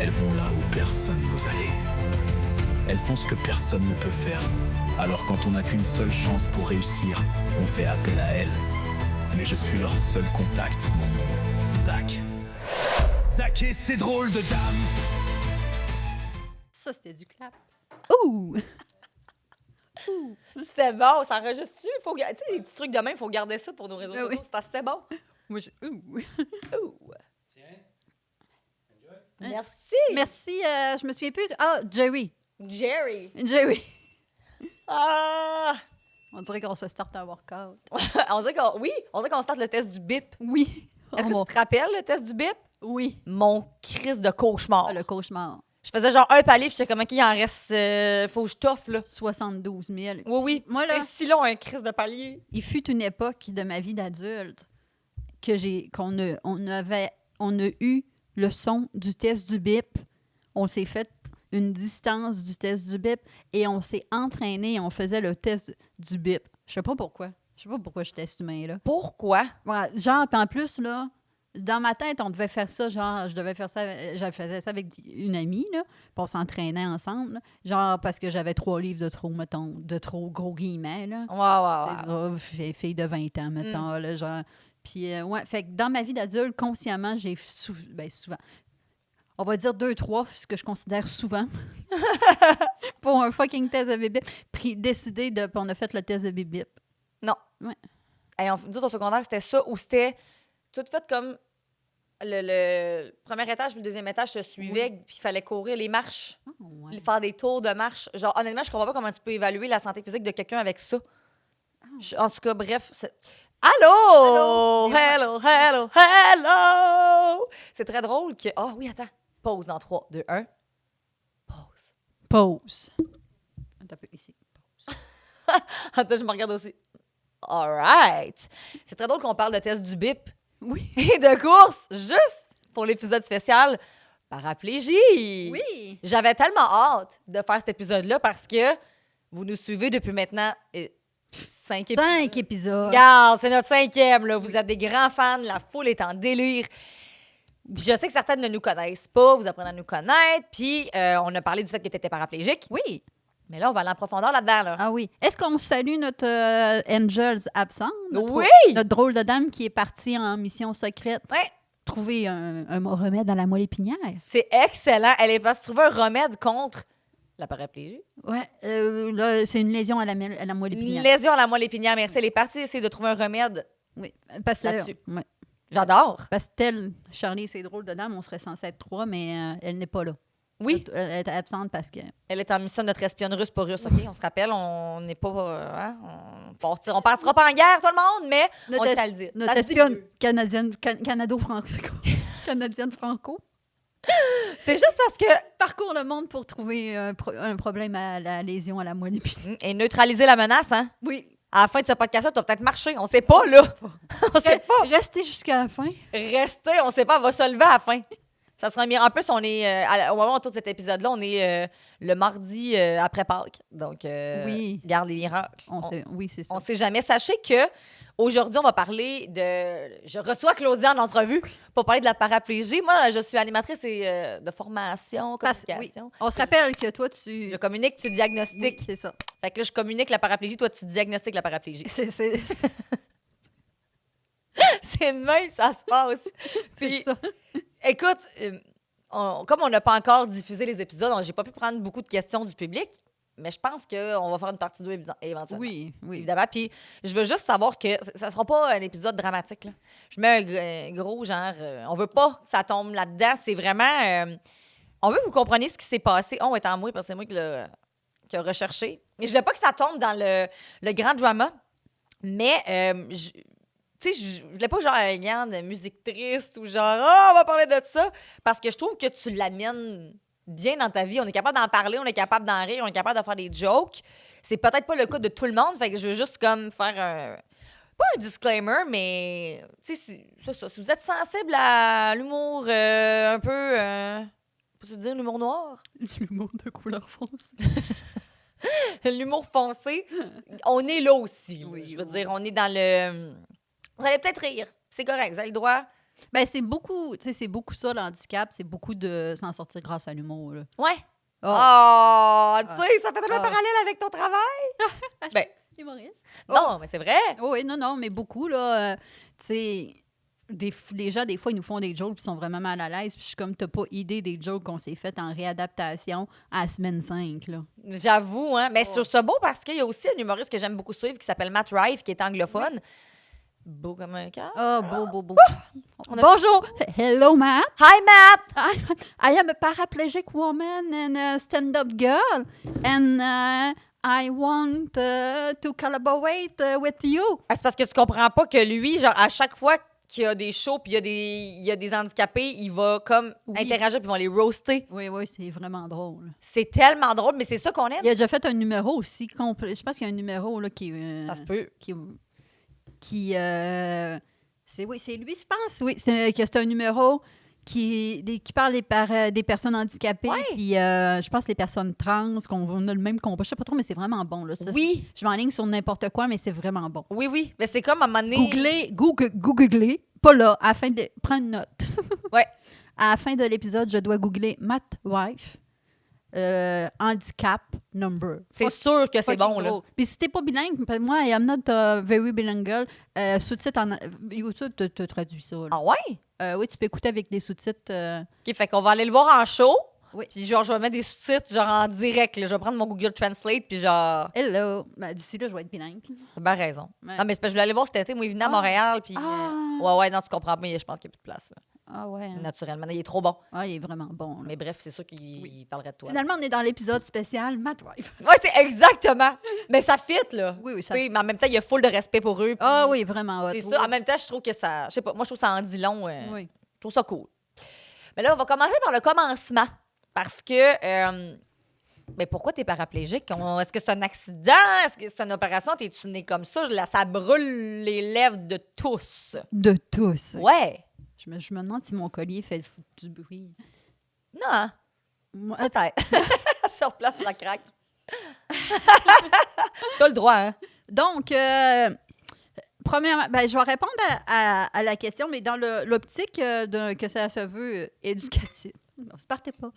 Elles vont là où personne n'ose aller. Elles font ce que personne ne peut faire. Alors quand on n'a qu'une seule chance pour réussir, on fait appel à elles. Mais je suis leur seul contact, mon nom, Zach. Zach et ses drôles de dames. Ça, c'était du clap. Ouh! C'était bon, ça enregistre-tu? Tu sais, les petits trucs de même, il faut garder ça pour nos réseaux Ben sociaux. oui. C'était bon. Moi, je... Ouh! Ouh. Hein? Merci. Merci, je me souviens plus. Ah, Jerry. Jerry. Jerry. Ah! On dirait qu'on se start un workout. on dirait qu'on starte le test du bip. Oui. Est-ce Oh, que mon- tu te rappelles le test du bip? Oui. Mon crise de cauchemar. Ah, le cauchemar. Je faisais genre un palier, puis j'étais comme, OK, il en reste, faut que je toffe, là. 72 000. Oui. Moi, là, C'est si long, un crise de palier. il fut une époque de ma vie d'adulte qu'on a eu le son du test du bip. On s'est fait une distance du test du bip et on s'est entraîné et on faisait le test du bip. Je sais pas pourquoi. Je sais pas pourquoi j'étais cet humain-là. Pourquoi? Voilà, genre, puis en plus, là, dans ma tête, on devait faire ça, genre, je faisais ça avec une amie, là, puis on s'entraînait ensemble, là, genre, parce que j'avais 3 livres de trop, mettons, de trop gros guillemets, là. Wow. Fille de 20 ans, mettons, là, genre. Puis, ouais, fait que dans ma vie d'adulte, consciemment, j'ai souvent, on va dire 2-3, ce que je considère souvent, pour un fucking test de bébé, décidé de, puis on a fait le test de bébé. Hey, nous, au secondaire, c'était ça, ou c'était tout fait comme le premier étage puis le deuxième étage se suivaient, puis il fallait courir les marches, Oh, ouais. faire des tours de marche. Genre, honnêtement, je comprends pas comment tu peux évaluer la santé physique de quelqu'un avec ça. En tout cas, bref. Allô? Allô? Hello! C'est très drôle que... Ah oui, attends. Pause dans 3, 2, 1. Pause. Pause. Attends un peu, ici. Attends, je me regarde aussi. All right. C'est très drôle qu'on parle de test du bip Oui. et de course, juste pour l'épisode spécial paraplégie. Oui. J'avais tellement hâte de faire cet épisode-là parce que vous nous suivez depuis maintenant 5 épisodes. 5 épisodes. Regarde, c'est notre 5e. Là. Vous êtes des grands fans. La foule est en délire. Puis je sais que certaines ne nous connaissent pas. Vous apprenez à nous connaître. Puis on a parlé du fait que tu étais paraplégique. Oui. Mais là, on va aller en profondeur là-dedans. Là. Ah oui. Est-ce qu'on salue notre Angels absent? Oui! Notre drôle de dame qui est partie en mission secrète. Ouais. Trouver un remède à la moelle épinière. C'est excellent. Elle est partie trouver un remède contre la paraplégie. Ouais. Là, c'est une lésion à la moelle Une épinière. lésion à la moelle épinière. Merci. Elle est partie essayer de trouver un remède. Oui. Parce que, Là-dessus. ouais. J'adore. Parce que telle Charlie et ses drôles de dame, on serait censé être 3, mais elle n'est pas là. Oui, Elle est absente parce que... elle est en mission de notre espionne russe pour russe. OK, on se rappelle, on n'est pas... on partira pas en guerre, tout le monde, mais on tient à le dire. Notre Ça se dit espionne mieux. canadienne, canado-franco. Canadienne franco. C'est juste parce que... Parcourt le monde pour trouver un problème à la lésion à la moelle épinière. Et neutraliser la menace, hein? Oui. À la fin de ce podcast-là, tu vas peut-être marcher. On sait pas, là. On sait pas. Restez jusqu'à la fin. Rester, on sait pas. On va se lever à la fin. Ça sera mieux. En plus, on est... au moment où on tourne cet épisode-là, on est le mardi après Pâques. Donc, Oui. garde les miracles. Oui, c'est ça. On sait jamais. Sachez que aujourd'hui, on va parler de... Je reçois Claudia en entrevue pour parler de la paraplégie. Moi, je suis animatrice de formation, communication. On se rappelle que toi, tu... Je communique, tu diagnostiques. Oui, c'est ça. Fait que là, je communique la paraplégie, toi, tu diagnostiques la paraplégie. C'est C'est de même, ça se passe. Puis, ça. écoute, comme on n'a pas encore diffusé les épisodes, j'ai pas pu prendre beaucoup de questions du public, mais je pense qu'on va faire une partie 2 éventuellement. Oui, oui. Évidemment. Puis je veux juste savoir que ça sera pas un épisode dramatique. Là. Je mets un gros genre. On veut pas que ça tombe là-dedans. C'est vraiment. On veut que vous compreniez ce qui s'est passé. On est en moi parce que c'est moi qui a recherché. Mais je voulais pas que ça tombe dans le grand drama. Mais tu sais, je voulais pas genre un gant de musique triste ou genre on va parler de ça. Parce que je trouve que tu l'amènes bien dans ta vie. On est capable d'en parler, on est capable d'en rire, on est capable de faire des jokes. C'est peut-être pas le cas de tout le monde, fait que je veux juste comme faire pas un disclaimer, mais tu sais, c'est ça. Si vous êtes sensible à l'humour un peu, peut-se dire l'humour noir, L'humour de couleur foncée. l'humour foncé, on est là aussi. Oui, Je veux oui. dire, on est dans le. Vous allez peut-être rire, c'est correct, vous avez le droit. Ben, c'est beaucoup, tu sais, c'est beaucoup ça, le handicap. C'est beaucoup de s'en sortir grâce à l'humour, là. Ouais. Oh, Oh, tu sais, ça fait tellement Ah. parallèle avec ton travail. Ben, humoriste. non, mais c'est vrai. Oh, oui, non, mais beaucoup, là. Tu sais, les gens, des fois, ils nous font des jokes puis ils sont vraiment mal à l'aise. Puis je suis comme, t'as pas idée des jokes qu'on s'est fait en réadaptation à la semaine 5, là. J'avoue, hein. Mais Oh. sur ce beau parce qu'il y a aussi un humoriste que j'aime beaucoup suivre qui s'appelle Matt Rife, qui est anglophone. Beau comme un cœur. Oh, beau. On a Bonjour. Hello, Matt. Hi, Matt! I am a paraplegic woman and a stand-up girl. And I want to collaborate with you. Ah, c'est parce que tu comprends pas que lui, genre, à chaque fois qu'il y a des shows puis il y a des handicapés, il va comme Oui. interagir puis ils vont les roaster. Oui, c'est vraiment drôle. C'est tellement drôle, mais c'est ça qu'on aime. Il a déjà fait un numéro aussi complet. Je pense qu'il y a un numéro là, qui... Ça se peut. c'est lui, je pense. Oui, c'est un numéro qui parle des personnes handicapées. Ouais. Puis je pense les personnes trans, qu'on a le même combat. Je sais pas trop, mais c'est vraiment bon. Là. Ça, Oui. Je m'enligne sur n'importe quoi, mais c'est vraiment bon. Oui. Mais c'est comme à un moment donné... Googlez, pas là, à la fin de... Prends une note. Ouais. À la fin de l'épisode, je dois googler Matt Wife, handicap number. C'est sûr que c'est Fucking bon, là. gros. Puis si t'es pas bilingue, moi, I am not very bilingual. Sous-titres en... YouTube te traduit ça. Là. Ah ouais? Oui, tu peux écouter avec des sous-titres. OK, fait qu'on va aller le voir en show. Oui. Puis genre, je vais mettre des sous-titres genre en direct. Là. Je vais prendre mon Google Translate puis genre... Hello. Ben, d'ici là, je vais être bilingue. T'as bien raison. Ouais. Non, mais c'est parce que je voulais aller voir cet été. Moi, il venait à Ah. Montréal puis... Ah. Ouais, non, tu comprends pas. Je pense qu'il n'y a plus de place. Là. Ah ouais. Hein. Naturellement. Il est trop bon. Ah, il est vraiment bon. Là. Mais bref, c'est sûr qu'il parlerait de toi. Finalement, on est dans l'épisode spécial Matt Wife. Ouais, c'est exactement. Mais ça fit, là. Oui, ça. Oui, mais en même temps, il y a full de respect pour eux. Ah oui, vraiment hot. C'est Oui. ça. En même temps, je trouve que ça... Je sais pas. Moi, je trouve que ça en dit long. Oui. Je trouve ça cool. Mais là, on va commencer par le commencement. Parce que... mais pourquoi t'es paraplégique? Est-ce que c'est un accident? Est-ce que c'est une opération? T'es-tu né comme ça? Là, ça brûle les lèvres de tous. De tous. Ouais. Je me demande si mon collier fait du bruit. Non. Moi, Peut-être. Sur place, la craque. T'as le droit, hein? Donc, premièrement, je vais répondre à la question, mais dans l'optique que ça se veut éducatif. Non, partez pas.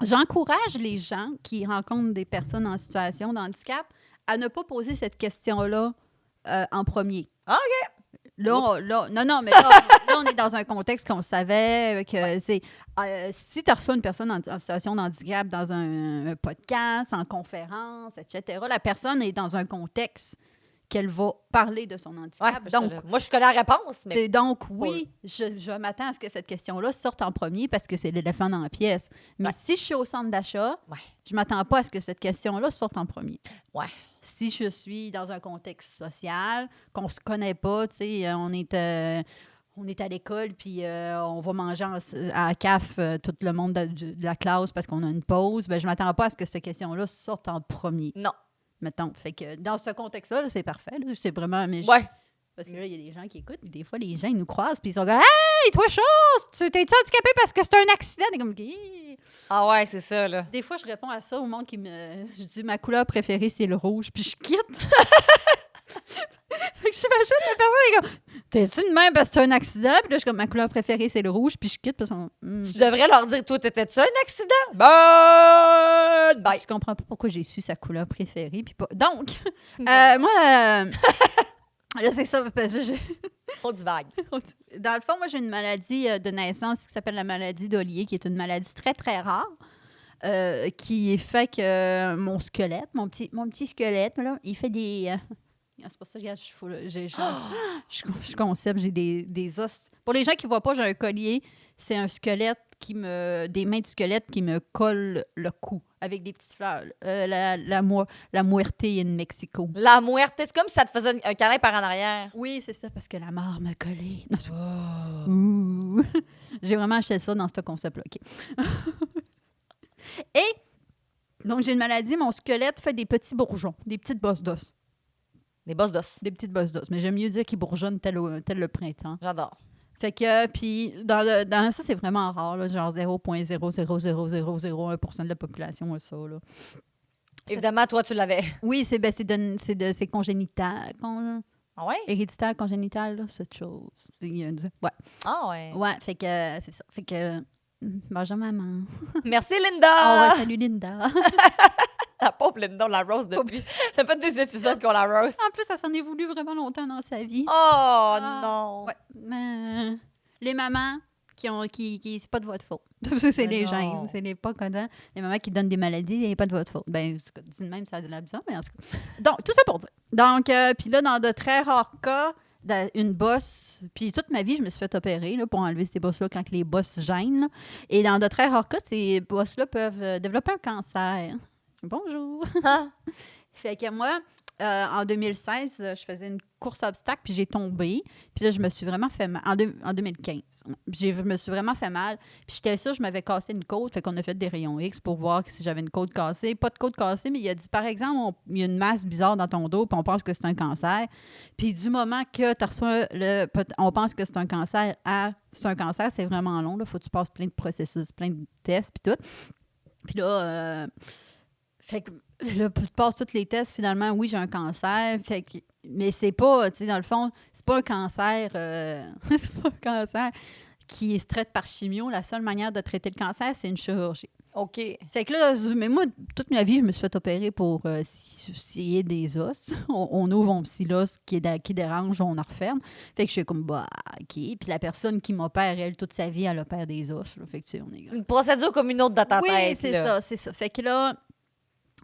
J'encourage les gens qui rencontrent des personnes en situation de handicap à ne pas poser cette question-là en premier. Ah, OK. Non, mais là, on est dans un contexte qu'on savait que c'est... si tu reçois une personne en situation de handicap dans un podcast, en conférence, etc., la personne est dans un contexte qu'elle va parler de son handicap. Ouais, Donc, moi, je connais la réponse, mais... oui, je m'attends à ce que cette question-là sorte en premier parce que c'est l'éléphant dans la pièce. Mais Ouais. si je suis au centre d'achat, Ouais. je m'attends pas à ce que cette question-là sorte en premier. Ouais. Si je suis dans un contexte social, qu'on se connaît pas, tu sais, on est à l'école, puis on va manger à la CAF tout le monde de la classe parce qu'on a une pause, je m'attends pas à ce que cette question-là sorte en premier. Non. Mettons. Fait que dans ce contexte-là, là, c'est parfait. Là, c'est vraiment... Mais Ouais. parce que là, il y a des gens qui écoutent, puis des fois, les gens, ils nous croisent, puis ils sont comme « Hey, toi, chose! T'es-tu handicapé parce que c'est un accident? » Et comme « Ah ouais, c'est ça, là. Des fois, je réponds à ça au monde qui me... Je dis « Ma couleur préférée, c'est le rouge. » Puis je quitte. Fait que j'imagine la personne est comme « T'es-tu de même parce que c'est un accident? » Puis là, je suis comme « Ma couleur préférée, c'est le rouge. » Puis je quitte, parce que Tu devrais leur dire, toi, t'étais-tu un accident? Bonne bye! je comprends pas pourquoi j'ai su sa couleur préférée. Puis pas... Donc, moi... là, c'est ça. Parce que Trop divague. dans le fond, moi, j'ai une maladie de naissance qui s'appelle la maladie d'Ollier, qui est une maladie très, très rare, qui fait que mon squelette, mon petit squelette, là, il fait des... c'est pour ça que je concept, j'ai des os. Pour les gens qui ne voient pas, j'ai un collier. C'est un squelette des mains de squelette qui me collent le cou avec des petites fleurs. La muerte in Mexico. La muerte, c'est comme si ça te faisait un câlin par en arrière. Oui, c'est ça, parce que la mort m'a collé. Non, Oh. ouh. J'ai vraiment acheté ça dans ce concept-là. OK. Et, donc, j'ai une maladie, mon squelette fait des petits bourgeons, des petites bosses d'os. Des bosses d'os. Des petites bosses d'os. Mais j'aime mieux dire qu'ils bourgeonnent tel le printemps. J'adore. Fait que, puis, dans ça, c'est vraiment rare, là, genre 0,00001% de la population a ça, là. Évidemment, toi, tu l'avais. Oui, c'est congénital. Ah ouais? Héréditaire, congénital, là, cette chose. Ouais. Ah ouais. Ouais, fait que c'est ça. Fait que bonjour maman. Merci, On Linda! va saluer Linda. La pauvre Linda, on la rose depuis. Ça fait 2 épisodes qu'on la rose. En plus, ça s'en est voulu vraiment longtemps dans sa vie. Oh Ah, non! Ouais. Mais les mamans qui c'est pas de votre faute. C'est Mais les non. gènes, c'est les pas contents. Les mamans qui donnent des maladies, c'est pas de votre faute. Ben, dit de même, ça a de la bizarre, mais en tout cas. Donc, tout ça pour dire. Donc, puis là, dans de très rares cas, une bosse, puis toute ma vie, je me suis fait opérer là, pour enlever ces bosses-là quand les bosses gênent. Là. Et dans de très rares cas, ces bosses-là peuvent développer un cancer. Bonjour! Hein? Fait que moi, en 2016, je faisais une course à obstacles, puis j'ai tombé. Puis là, je me suis vraiment fait mal. En 2015. Je me suis vraiment fait mal. Puis j'étais sûre, je m'avais cassé une côte. Fait qu'on a fait des rayons X pour voir si j'avais une côte cassée. Pas de côte cassée, mais il a dit, par exemple, il y a une masse bizarre dans ton dos, puis on pense que c'est un cancer. Puis du moment que tu reçois on pense que c'est un cancer c'est un cancer, c'est vraiment long. Il faut que tu passes plein de processus, plein de tests, puis tout. Puis là, fait que là, tu passes tous les tests, finalement, oui, j'ai un cancer. Fait que, mais c'est pas, tu sais, dans le fond, c'est pas un cancer. C'est pas un cancer qui se traite par chimio. La seule manière de traiter le cancer, c'est une chirurgie. OK. Fait que là, mais moi, toute ma vie, je me suis fait opérer pour scier des os. On ouvre un petit os qui dérange, on en referme. Fait que je suis comme, bah, OK. Puis la personne qui m'opère, elle, toute sa vie, elle opère des os. Là. Fait que, tu sais, on est... C'est une procédure comme une autre dans ta Oui, tête. c'est là. ça, c'est ça. Fait que là,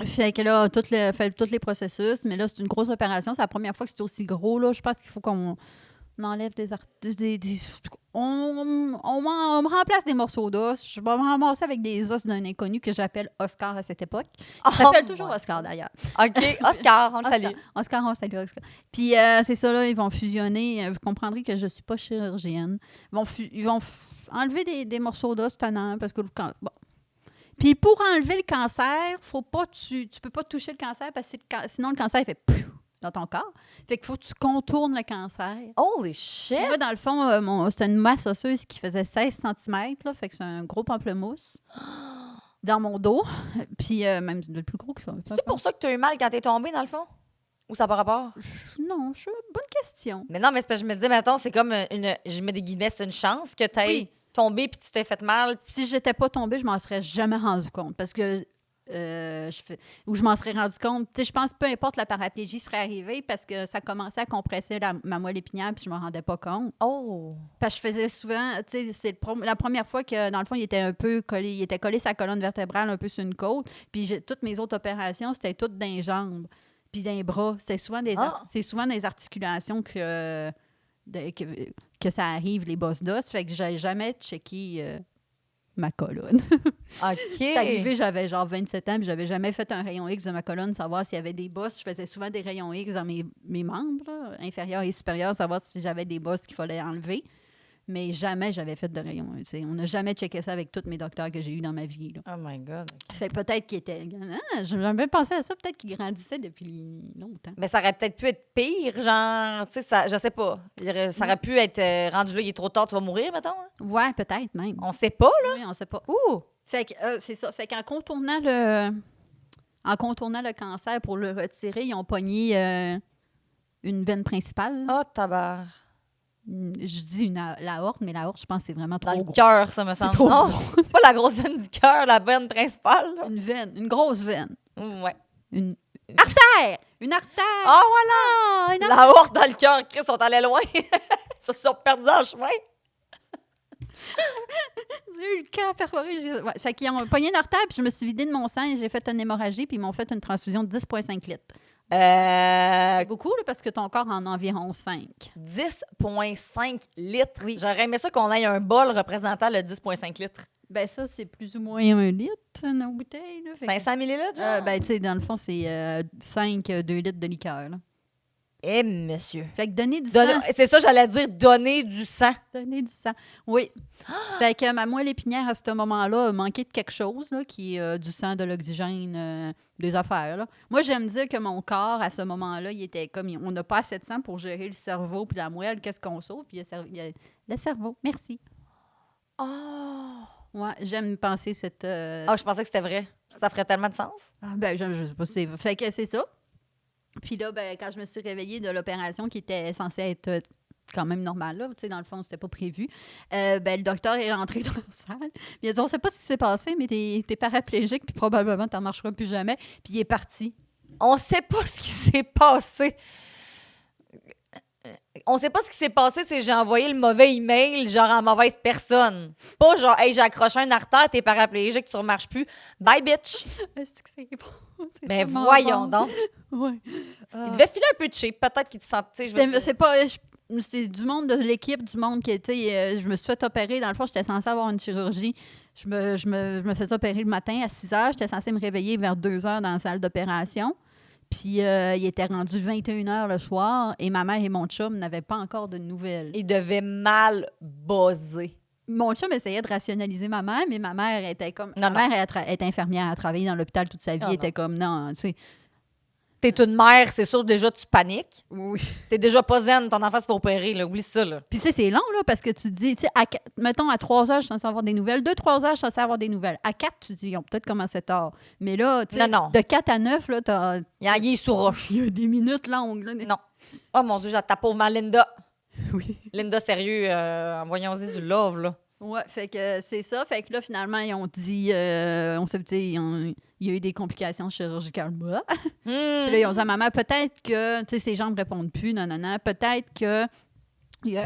fait tous les processus, mais là, c'est une grosse opération. C'est la première fois que c'est aussi gros. Là. Je pense qu'il faut qu'on enlève on me remplace des morceaux d'os. Je vais me ramasser avec des os d'un inconnu que j'appelle Oscar à cette époque. Il s'appelle toujours my Oscar, God. d'ailleurs. OK. Oscar, on le Oscar, salue. Oscar, on salue Oscar. Puis c'est ça, là, ils vont fusionner. Vous comprendrez que je ne suis pas chirurgienne. Ils vont enlever des morceaux d'os tannants parce que bon. Puis pour enlever le cancer, faut pas tu peux pas toucher le cancer parce que sinon le cancer il fait pouf dans ton corps. Fait qu'il faut que tu contournes le cancer. Holy shit! Puis moi, dans le fond, c'était une masse osseuse qui faisait 16 cm, là, fait que c'est un gros pamplemousse dans mon dos. Puis même le plus gros que ça. C'est pour ça que tu as eu mal quand t'es tombé, dans le fond? Ou ça n'a pas rapport? Non, bonne question. Mais non, mais c'est parce que je me dis, mettons, c'est comme je mets des guillemets, c'est une chance que tu aies Oui. tombé puis tu t'es fait mal. Si j'étais pas tombée, je m'en serais jamais rendu compte parce que ou je m'en serais rendu compte. Tu sais, je pense peu importe la paraplégie serait arrivée parce que ça commençait à compresser ma moelle épinière puis je me rendais pas compte. Oh! Parce que je faisais souvent, tu sais, c'est la première fois que, dans le fond, il était un peu collé, il était collé sa colonne vertébrale un peu sur une côte. Puis toutes mes autres opérations, c'était toutes dans les jambes puis dans les bras. C'était souvent c'est souvent des articulations que ça arrive, les bosses d'os. Fait que j'ai jamais checké ma colonne. OK. C'est arrivé, j'avais genre 27 ans, puis j'avais jamais fait un rayon X de ma colonne, savoir s'il y avait des bosses. Je faisais souvent des rayons X dans mes membres, là, inférieurs et supérieurs, savoir si j'avais des bosses qu'il fallait enlever. Mais jamais j'avais fait de rayon. On n'a jamais checké ça avec tous mes docteurs que j'ai eus dans ma vie. Là. Oh my God. OK. Fait que peut-être qu'il était... J'avais même pensé à ça, peut-être qu'il grandissait depuis longtemps. Mais ça aurait peut-être pu être pire, genre, tu sais, je sais pas. Ça aurait pu être rendu là, il est trop tard, tu vas mourir, mettons. Hein? Ouais, peut-être même. On sait pas, là. Oui, on sait pas. Ouh! Fait que c'est ça. Fait qu'en contournant le cancer pour le retirer, ils ont pogné une veine principale. Oh, tabarre. Je dis l'aorte, mais l'aorte, je pense que c'est vraiment Dans trop le gros. cœur, ça me semble. trop Non, pas la grosse veine du cœur, la veine principale. Là. Une veine, une grosse veine. Ouais. Une artère! Une artère! Ah, voilà! Ah, une La horte dans le cœur, Chris, sont allés loin. Ils se sont perdus en chemin. J'ai eu le cœur perforé. Ouais, fait qu'ils ont pogné une artère, puis je me suis vidée de mon sang et j'ai fait une hémorragie, puis ils m'ont fait une transfusion de 10,5 litres. Beaucoup, là, parce que ton corps en a environ 5. 10,5 litres. Oui. J'aurais aimé ça qu'on ait un bol représentant le 10,5 litres. Ben ça, c'est plus ou moins 1 litre, nos bouteilles. Là. Fait que- 500 millilitres, genre? ben, tu sais, dans le fond, c'est 2 litres de liqueur. Là. Eh, monsieur. Fait que donner du sang. C'est ça, j'allais dire, donner du sang. Donner du sang. Oui. Fait que ma moelle épinière, à ce moment-là, a manqué de quelque chose, là, qui est du sang, de l'oxygène, des affaires. Là. Moi, j'aime dire que mon corps, à ce moment-là, il était comme... On n'a pas assez de sang pour gérer le cerveau puis la moelle. Qu'est-ce qu'on sauve? Puis il y a le cerveau. Merci. Oh! Ouais, j'aime penser cette... Ah, je pensais que c'était vrai. Ça ferait tellement de sens. Ben, je sais pas. Fait que c'est ça. Puis là, ben, quand je me suis réveillée de l'opération qui était censée être quand même normale, là, tu sais, dans le fond, c'était pas prévu, ben, le docteur est rentré dans la salle. Puis il a dit, on sait pas ce qui s'est passé, mais t'es paraplégique, puis probablement t'en marcheras plus jamais. Puis il est parti. On sait pas ce qui s'est passé. On sait pas ce qui s'est passé, c'est que j'ai envoyé le mauvais email, genre à mauvaise personne. Pas genre, hey, j'ai accroché un artère, t'es paraplégique, tu remarches plus. Bye, bitch. Est-ce que c'est bon? C'est Mais tellement voyons bon. donc. Ouais. Il devait filer un peu de cheap. Peut-être qu'il te sentait. C'est pas. C'est du monde de l'équipe, du monde qui était. Je me suis fait opérer. Dans le fond, j'étais censée avoir une chirurgie. Je me faisais opérer le matin à 6 heures. J'étais censée me réveiller vers 2 heures dans la salle d'opération. Puis il était rendu 21 heures le soir et ma mère et mon chum n'avaient pas encore de nouvelles. Il devait mal buzzer. Mon chum essayait de rationaliser ma mère, mais ma mère était comme. Non, ma mère est infirmière, elle a travaillé dans l'hôpital toute sa vie. Ah, Elle était non. comme non, tu sais. T'es une mère, c'est sûr, déjà, tu paniques. Oui. T'es déjà pas zen, ton enfant se fait opérer, là. Oublie ça, là. Puis, tu sais, c'est long, là, parce que tu te dis, tu sais, mettons, à 3 heures, je suis censée avoir des nouvelles. 2-3 heures, je suis censée avoir des nouvelles. À 4, tu te dis, ils ont peut-être commencé tard. Mais là, tu sais, Non, non. de 4 à 9, là, t'as. Il y a anguille sous roche. Il y a des minutes longues, là. Non. Oh mon Dieu, j'ai ta pauvre Linda. Oui. Linda, sérieux, envoyons-y du love, là. Ouais, fait que c'est ça. Fait que là, finalement, ils ont dit, on s'est dit, il y a eu des complications chirurgicales. Bah. Puis là, ils ont dit à ma mère, peut-être que, tu sais, ses jambes répondent plus, non. Peut-être que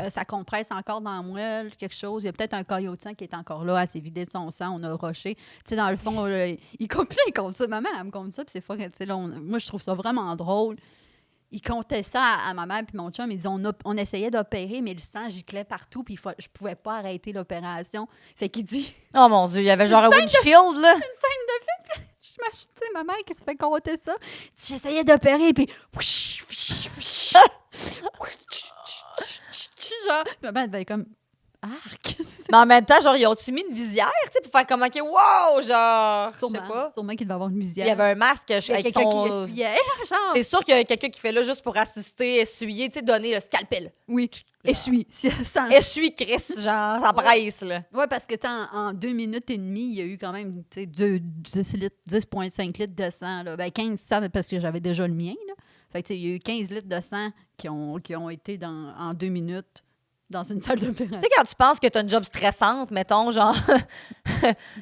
ça compresse encore dans la moelle, quelque chose. Il y a peut-être un caillotin qui est encore là, à s'est vidé de son sang, on a rushé. Tu sais, dans le fond, là, il complaît comme ça. Maman, elle me compte ça, puis c'est fort, tu sais, là, moi, je trouve ça vraiment drôle. Il comptait ça à ma mère puis mon chum. Il dit on essayait d'opérer, mais le sang giclait partout, puis je pouvais pas arrêter l'opération. Fait qu'il dit Oh mon Dieu, il y avait genre un windshield, là. j'imagine, tu sais, ma mère qui se fait compter ça. J'essayais d'opérer, puis genre, ma mère devait être comme arc. Mais en même temps, genre, ils ont-tu mis une visière, tu sais, pour faire comme, OK, wow, genre, je sais pas. Sûrement qu'il devait avoir une Il visière. y avait un masque Il y a avec quelqu'un qui son... essuyait, là, genre. C'est sûr qu'il y a quelqu'un qui fait là juste pour assister, essuyer, tu sais, donner le scalpel. Oui, essuie. Sans... Essuie, Chris, genre, ça presse, là. Oui, parce que en 2 minutes et demie, il y a eu quand même 10,5 litres de sang. Là. Ben, 15 litres parce que j'avais déjà le mien. Là. Fait que, il y a eu 15 litres de sang qui ont été en 2 minutes dans une salle d'opération. Tu sais, quand tu penses que tu as une job stressante, mettons, genre...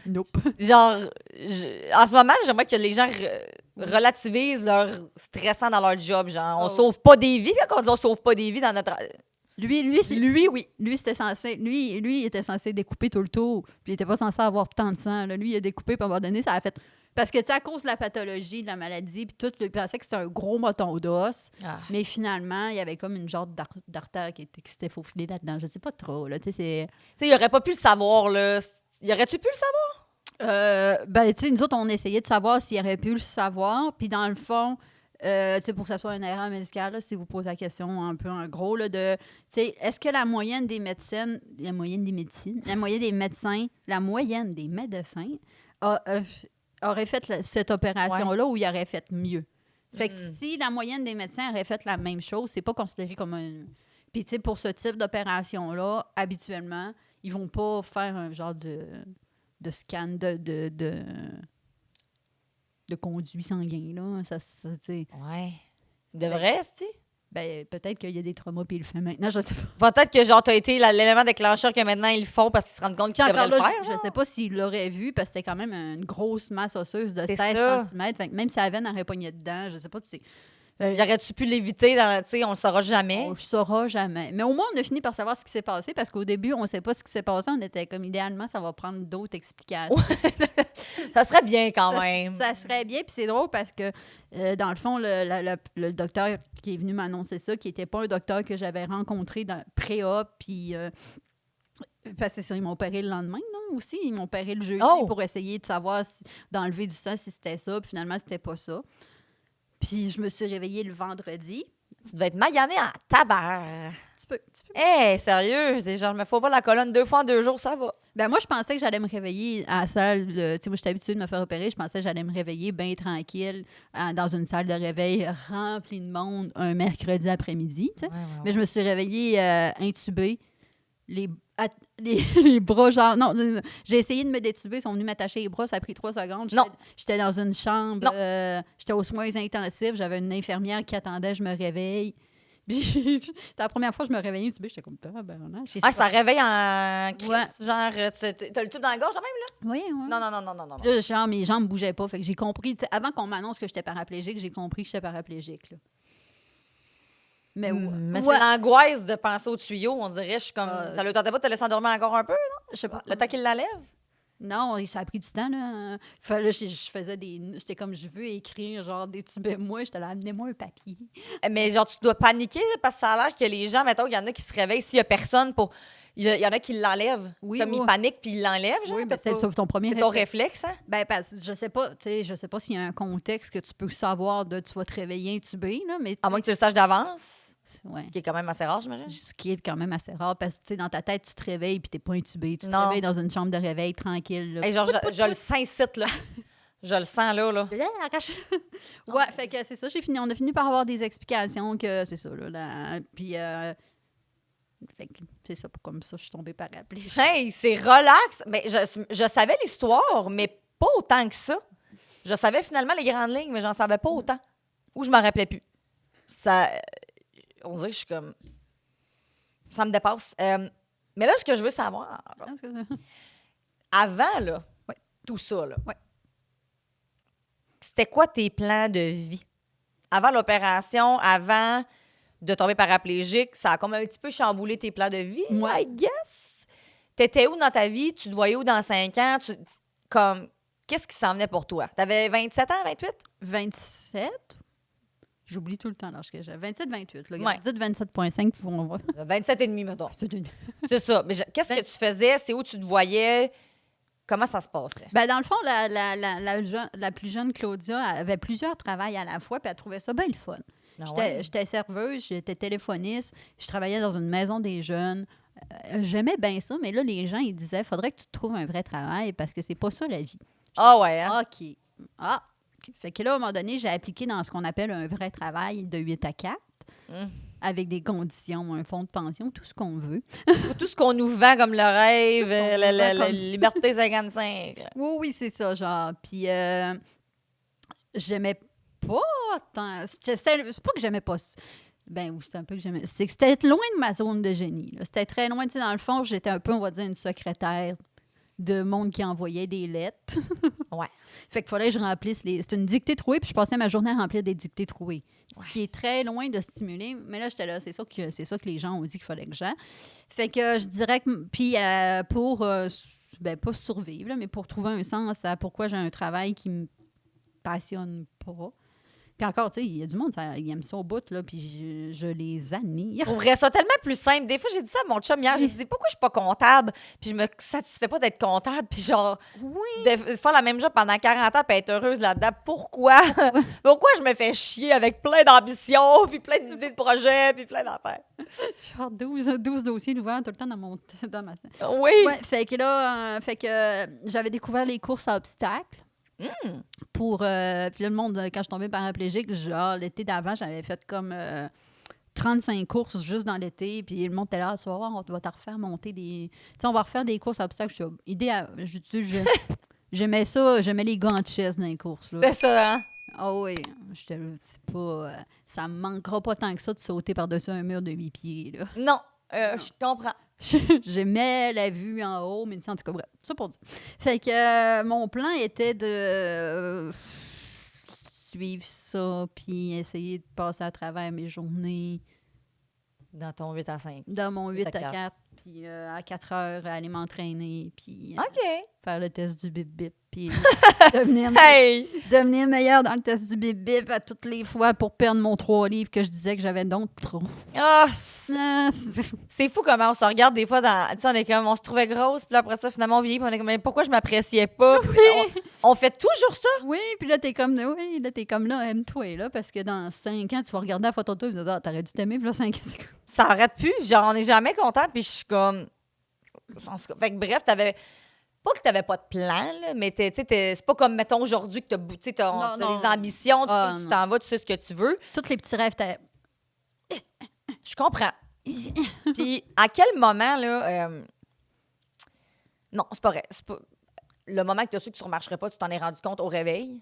Nope. genre, en ce moment, j'aimerais que les gens relativisent leur stressant dans leur job. Genre, on sauve pas des vies, quand on dit on sauve pas des vies dans notre... Lui, oui. Lui, c'était censé. Lui, il était censé découper tout le tour. Puis il était pas censé avoir tant de sang. Là. Lui, il a découpé, puis à un moment donné, ça a fait. Parce que, tu sais, à cause de la pathologie, de la maladie, puis tout, il pensait que c'était un gros moton d'os. Ah. Mais finalement, il y avait comme une genre d'artère qui s'était faufilée là-dedans. Je sais pas trop, là. Tu sais, il aurait pas pu le savoir, là. Il aurait-tu pu le savoir? Ben, tu sais, nous autres, on essayait de savoir s'il aurait pu le savoir. Puis dans le fond, tu sais, pour que ça soit une erreur médicale, là, si vous posez la question un peu en gros, là, de, tu sais, est-ce que la moyenne des médecins, la moyenne des médecins aurait fait cette opération-là ou il aurait fait mieux? Fait que si la moyenne des médecins aurait fait la même chose, c'est pas considéré comme un... Puis, tu sais, pour ce type d'opération-là, habituellement, ils vont pas faire un genre de scan de conduit sanguin, là. Ça tu sais. Ouais. Il devrait, tu Ben, peut-être qu'il y a des traumas puis il le fait maintenant, je sais pas. Peut-être que, genre, t'as été l'élément déclencheur que maintenant ils le font parce qu'ils se rendent compte qu'ils devraient le faire. Je sais pas s'il l'aurait vu parce que c'était quand même une grosse masse osseuse de 16 ça. cm. Fait que même si la veine aurait pogné dedans, je sais pas, tu sais. Y aurais-tu pu l'éviter? Tu sais, on le saura jamais. On le saura jamais. Mais au moins, on a fini par savoir ce qui s'est passé parce qu'au début, on ne sait pas ce qui s'est passé. On était comme, idéalement, ça va prendre d'autres explications. Ça serait bien quand même. Ça serait bien. Puis c'est drôle parce que, dans le fond, le docteur qui est venu m'annoncer ça, qui n'était pas un docteur que j'avais rencontré dans pré-op, puis... parce que ça, ils m'ont opéré le lendemain, non? Aussi, ils m'ont opéré le jeudi pour essayer de savoir, d'enlever du sang si c'était ça. Puis finalement, c'était pas ça. Puis je me suis réveillée le vendredi. Tu devais être magané en tabac. Tu peux. Hé, sérieux? Genre, je me fais pas la colonne 2 fois en 2 jours, ça va. Ben moi, je pensais que j'allais me réveiller à la salle. Tu sais, moi, j'étais habituée de me faire opérer. Je pensais que j'allais me réveiller bien tranquille dans une salle de réveil remplie de monde un mercredi après-midi. Tu sais. Mais je me suis réveillée intubée les bras, genre. Non, j'ai essayé de me détuber, ils sont venus m'attacher les bras, ça a pris 3 secondes. Non. J'étais dans une chambre, Non. j'étais aux soins intensifs, j'avais une infirmière qui attendait, je me réveille. Puis, c'était la première fois que je me réveillais intubée, j'étais comme, Ah, ça réveille en crise, Ouais. genre, t'as le tube dans la gorge, quand même, là? Oui, oui. Non. Là, genre, mes jambes bougeaient pas. Fait que j'ai compris, avant qu'on m'annonce que j'étais paraplégique, j'ai compris que j'étais paraplégique. Là. Mais Mais ouais. c'est l'angoisse de penser au tuyau, on dirait, je suis comme, Euh, ça le tentait pas de te laisser endormir encore un peu, Je sais pas. le temps qu'il l'enlève? Non, ça a pris du temps, là. Là, je faisais des. J'étais comme, je veux écrire, genre, détubez-moi. J'étais là, amenez-moi un papier. Mais genre, tu dois paniquer parce que ça a l'air que les gens, mettons, il y en a qui se réveillent s'il y a personne pour. Il y en a qui l'enlèvent. Oui, Comme oui. ils paniquent puis ils l'enlèvent, genre. Oui, ben, c'est t'as pas- ton premier c'est ton réflexe. réflexe, hein? Ben, parce que je sais pas, tu sais, je sais pas s'il y a un contexte que tu peux savoir de tu vas te réveiller intubé, là, mais. À moins que tu le saches d'avance. Ouais. Ce qui est quand même assez rare, j'imagine. Ce qui est quand même assez rare parce que, tu sais, dans ta tête, tu te réveilles puis t'es pas intubé. Tu te Non. réveilles dans une chambre de réveil tranquille. Là. Hey, genre, je le sens ici, là. Je le sens là. Ouais, fait que c'est ça, on a fini par avoir des explications que c'est ça, puis, fait que c'est ça, comme ça, je suis tombée paraplégique. Hey, c'est relax. Mais je savais l'histoire, mais pas autant que ça. Je savais finalement les grandes lignes, mais j'en savais pas autant. Ou je m'en rappelais plus. Ça, on dirait que je suis comme... Ça me dépasse. Mais là, ce que je veux savoir, avant, là, Ouais. tout ça, là, Ouais. c'était quoi tes plans de vie? Avant l'opération, avant de tomber paraplégique, ça a comme un petit peu chamboulé tes plans de vie, Ouais. I guess? T'étais où dans ta vie? Tu te voyais où dans 5 ans? Comme, qu'est-ce qui s'en venait pour toi? T'avais 27 ans, 28? 27? J'oublie tout le temps l'âge que j'ai. 27-28. Là, Ouais. dites 27,5 pour on va. 27 et demi, mettons. C'est une- C'est ça. Mais qu'est-ce que tu faisais? C'est où tu te voyais? Comment ça se passait? Ben, dans le fond, la plus jeune Claudia avait plusieurs travails à la fois, puis elle trouvait ça bien le fun. Ah ouais? J'étais serveuse, j'étais téléphoniste, je travaillais dans une maison des jeunes. J'aimais bien ça, mais là, les gens, ils disaient, faudrait que tu te trouves un vrai travail parce que c'est pas ça la vie. Ah ouais, hein? OK. Ah, OK. Fait que là, à un moment donné, j'ai appliqué dans ce qu'on appelle un vrai travail de 8 à 4, Hum. avec des conditions, un fonds de pension, tout ce qu'on veut. Tout ce qu'on nous vend comme le rêve, Tout ce qu'on la nous vend comme- liberté 55. là. Oui, c'est ça, genre. Puis, j'aimais pas tant. C'est pas que j'aimais pas. Ben oui, c'était un peu que j'aimais. C'est que c'était loin de ma zone de génie. Là. C'était très loin. Tu sais, dans le fond, j'étais un peu, on va dire, une secrétaire de monde qui envoyait des lettres. Ouais. Fait qu'il fallait que je remplisse les. C'était une dictée trouée, puis je passais ma journée à remplir des dictées trouées. Ouais. Ce qui est très loin de stimuler. Mais là, j'étais là, c'est ça que les gens ont dit qu'il fallait que j'aille. Fait que je dirais que. Puis pour. Ben, pas survivre, là, mais pour trouver un sens à pourquoi j'ai un travail qui me passionne pas. Puis encore, tu sais, il y a du monde, ils aiment ça au bout, là, puis je les admire. Je trouverais ça tellement plus simple. Des fois, j'ai dit ça à mon chum hier. J'ai dit, pourquoi je suis pas comptable? Puis je me satisfais pas d'être comptable. Puis genre, Oui. de faire la même job pendant 40 ans puis être heureuse là-dedans. Pourquoi? Pourquoi je me fais chier avec plein d'ambitions, puis plein d'idées de projets, puis plein d'affaires? Genre 12 dossiers ouverts tout le temps dans ma tête. Oui. Ouais, fait que là, j'avais découvert les courses à obstacles. Pour, puis là, le monde, quand je suis tombée paraplégique, genre, l'été d'avant, j'avais fait comme 35 courses juste dans l'été. Puis le monde était là, tu vas voir, on va te refaire monter des. Tu sais, on va refaire des courses à obstacles. J'aimais ça, j'aimais les gants de chaise dans les courses. Là. C'est ça, hein? Ah oui, j'étais là, c'est pas. Ça me manquera pas tant que ça de sauter par-dessus un mur de 8 pieds. Là. Non, je comprends. J'aimais la vue en haut, mais en tout cas, bref, ça pour dire. Fait que mon plan était de suivre ça, puis essayer de passer à travers mes journées Dans ton 8 à 5. dans mon 8 8 à à 4, puis à 4 heures, aller m'entraîner, puis OK. faire le test du bip-bip, puis devenir, Hey! devenir meilleure dans le test du bip-bip à toutes les fois pour perdre mon 3 livres que je disais que j'avais donc trop. Ah, Ah, c'est fou comment on se regarde des fois dans. Tu sais, on est comme, on se trouvait grosse, puis après ça, finalement, on vieillit, puis on est comme, mais pourquoi je m'appréciais pas? Puis on fait toujours ça. Oui, puis là, t'es comme là, aime-toi, là, parce que dans 5 ans, tu vas regarder la photo de toi et tu vas dire, ah, t'aurais dû t'aimer, puis là, 5 ans, c'est cool. Ça arrête plus. Genre, on n'est jamais content, puis je suis comme. Fait que bref, t'avais. Pas que t'avais pas de plan, là, mais c'est pas comme, mettons, aujourd'hui que t'as Non, non. des ambitions, tu sais Ah, où tu non. t'en vas, tu sais ce que tu veux. Tous les petits rêves, Je comprends. Puis, à quel moment, là... Non, c'est pas vrai. C'est pas... Le moment que tu as su que tu ne remarcherais pas, tu t'en es rendu compte au réveil.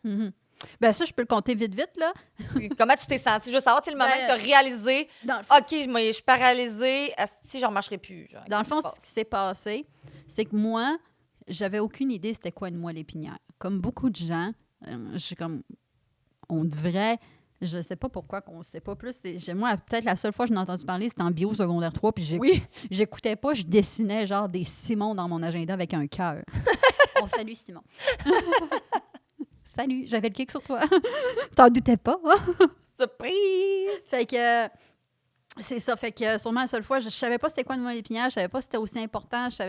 Ben ça, je peux le compter vite, là. Comment tu t'es senti? Je veux savoir, tu sais, le moment Ben, que tu as réalisé, Dans le fond, OK, je suis paralysée, si je ne remarcherai plus. Genre, dans le qu'est-ce fond, qui se ce qui passe? s'est passé, c'est que moi, j'avais aucune idée c'était quoi une moelle épinière. Comme beaucoup de gens, je suis comme, on devrait, je sais pas pourquoi qu'on ne sait pas plus. Moi, peut-être la seule fois que j'en ai entendu parler, c'était en bio secondaire 3, puis Oui. j'écoutais pas, je dessinais genre des Simons dans mon agenda avec un cœur. On salue Simon. Salut, j'avais le kick sur toi. T'en doutais pas, hein? Surprise! Fait que c'est ça. Fait que sûrement la seule fois, je savais pas c'était quoi une moelle épinière, je savais pas si c'était aussi important, je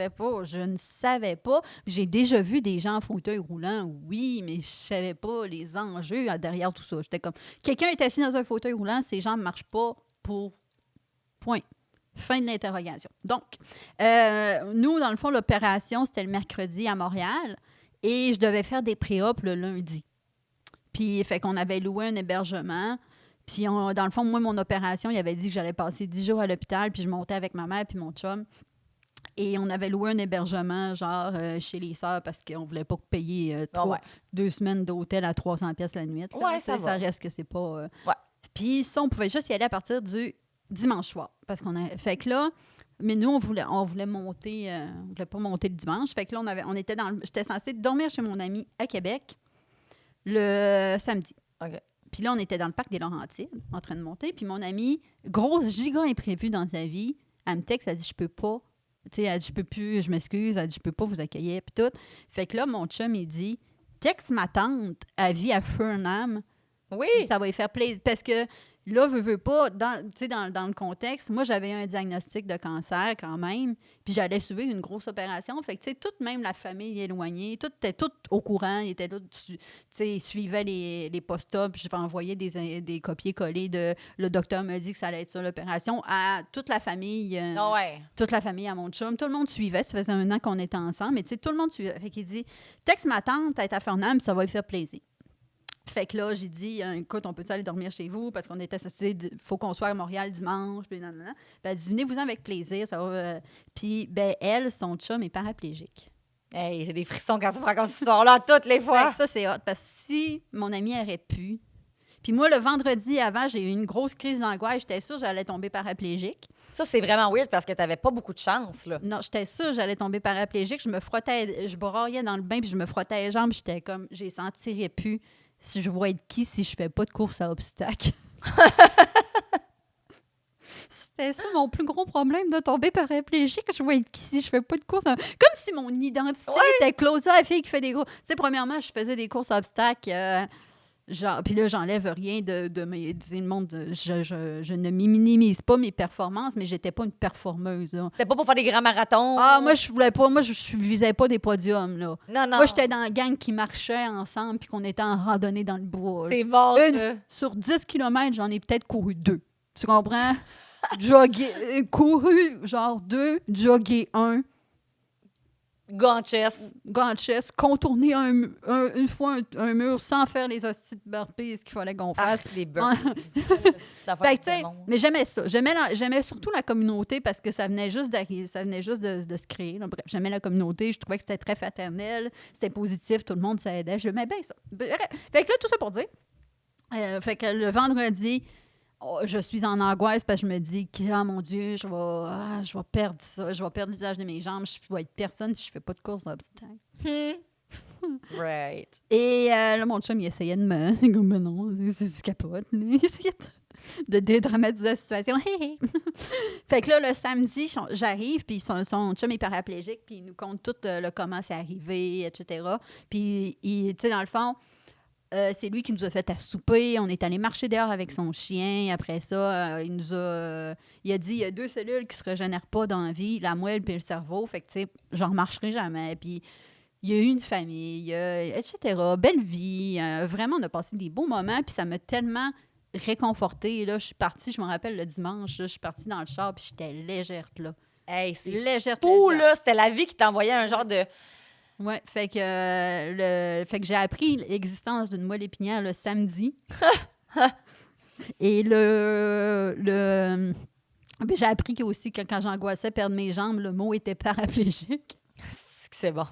ne savais pas. J'ai déjà vu des gens en fauteuil roulant, oui, mais je savais pas les enjeux derrière tout ça. J'étais comme, quelqu'un est assis dans un fauteuil roulant, ces jambes ne marchent pas pour point. Fin de l'interrogation. Donc, nous, dans le fond, l'opération, c'était le mercredi à Montréal et je devais faire des pré-op le lundi. Puis, fait qu'on avait loué un hébergement. Puis, dans le fond, moi, mon opération, il avait dit que j'allais passer 10 jours à l'hôpital. Puis, je montais avec ma mère puis mon chum. Et on avait loué un hébergement, genre, chez les sœurs parce qu'on voulait pas payer Ouais. 2 semaines d'hôtel à 300 pièces la nuit. là. Ouais, Tu sais, ça va. reste que c'est pas... Ouais. Puis, ça, on pouvait juste y aller à partir du dimanche soir. Parce qu'on a... Fait que là... Mais nous, on voulait monter... on voulait pas monter le dimanche. Fait que là, on était j'étais censée dormir chez mon ami à Québec le samedi. OK. Puis là, on était dans le parc des Laurentides, en train de monter. Puis mon amie, grosse giga imprévue dans sa vie, elle me texte, elle dit, je peux pas. Tu sais, elle dit, je peux plus, je m'excuse. Elle dit, je peux pas vous accueillir, puis tout. Fait que là, mon chum, il dit, texte ma tante, elle vit à Fernham, Oui! puis ça va lui faire plaisir. Parce que là, veut pas, dans le contexte, moi, j'avais eu un diagnostic de cancer quand même, puis j'allais subir une grosse opération. Fait que, tu sais, toute même la famille éloignée, tout était tout au courant, ils étaient tous, tu sais, ils suivaient les post-op, puis je vais envoyer des copier-coller de le docteur me dit que ça allait être ça l'opération à toute la famille. Ah ouais. Toute la famille à mon chum, tout le monde suivait. Ça faisait 1 an qu'on était ensemble, mais tu sais, tout le monde suivait. Fait qu'il dit, texte ma tante, elle est à Fernand, puis ça va lui faire plaisir. Fait que là, j'ai dit, écoute, on peut-tu aller dormir chez vous? Parce qu'on était censé, faut qu'on soit à Montréal dimanche. Puis nanana. Ben, elle dit, venez-vous-en avec plaisir. Ça va. Puis, ben, elle, son chum est paraplégique. Hey, j'ai des frissons quand tu me racontes cette histoire-là toutes les Fait fois. que ça, c'est hot. Parce que si mon ami aurait pu. Puis moi, le vendredi avant, j'ai eu une grosse crise d'angoisse. J'étais sûre que j'allais tomber paraplégique. Ça, c'est vraiment weird parce que t'avais pas beaucoup de chance, là. Non, j'étais sûre que j'allais tomber paraplégique. Je me frottais, je broyais dans le bain, puis je me frottais les jambes. J'étais comme, j'ai sentirais plus si je vois être qui si je fais pas de course à obstacles. C'était ça mon plus gros problème de tomber paraplégique. Je vois être qui si je fais pas de course à... Comme si mon identité était close à la fille qui fait des courses. Tu sais, premièrement, je faisais des courses à obstacles. Genre, puis là, j'enlève rien de mes. Le monde, je ne minimise pas mes performances, mais j'étais pas une performeuse. Là. C'était pas pour faire des grands marathons. Ah, moi, je voulais pas. Moi, je visais pas des podiums, là. Non, non. Moi, j'étais dans la gang qui marchait ensemble puis qu'on était en randonnée dans le bois. C'est bon, ça. Sur 10 km, j'en ai peut-être couru 2. Tu comprends? Couru genre 2, joggé 1. Ganchess. Ganchess, contourner une fois un mur sans faire les hosties de burpees qu'il fallait qu'on fasse. Les burpees. Fait que, tu sais, mais j'aimais ça. J'aimais surtout la communauté parce que ça venait juste d'arriver, ça venait juste de se créer. Là. Bref, j'aimais la communauté. Je trouvais que c'était très fraternel. C'était positif. Tout le monde s'aidait. J'aimais bien ça. Bref. Fait que là, tout ça pour dire. Fait que le vendredi, je suis en angoisse parce que je me dis que, ah mon Dieu, je vais perdre ça. Je vais perdre l'usage de mes jambes. Je vais être personne si je fais pas de course d'obstacles. Right. Et là, mon chum, il essayait de me... Comme, mais non, c'est capote. Il essayait de dédramatiser la situation. Fait que là, le samedi, j'arrive, puis son chum est paraplégique, puis il nous compte tout le comment c'est arrivé, etc. Puis, tu sais, dans le fond, c'est lui qui nous a fait à souper. On est allé marcher dehors avec son chien. Après ça, il a dit, il y a 2 cellules qui se régénèrent pas dans la vie, la moelle puis le cerveau. Fait que, tu sais, j'en remarcherai jamais. Puis, il y a eu une famille, etc. Belle vie. Vraiment, on a passé des beaux moments. Puis, ça m'a tellement réconfortée. Là, je suis partie, je me rappelle, le dimanche, là, je suis partie dans le char, puis j'étais légère, là. Hey, c'est Légère. fou, là. C'était la vie qui t'envoyait un genre de... Ouais, fait que j'ai appris l'existence d'une moelle épinière le samedi. Et le Mais j'ai appris que aussi que quand j'angoissais perdre mes jambes, le mot était paraplégique. C'est bon.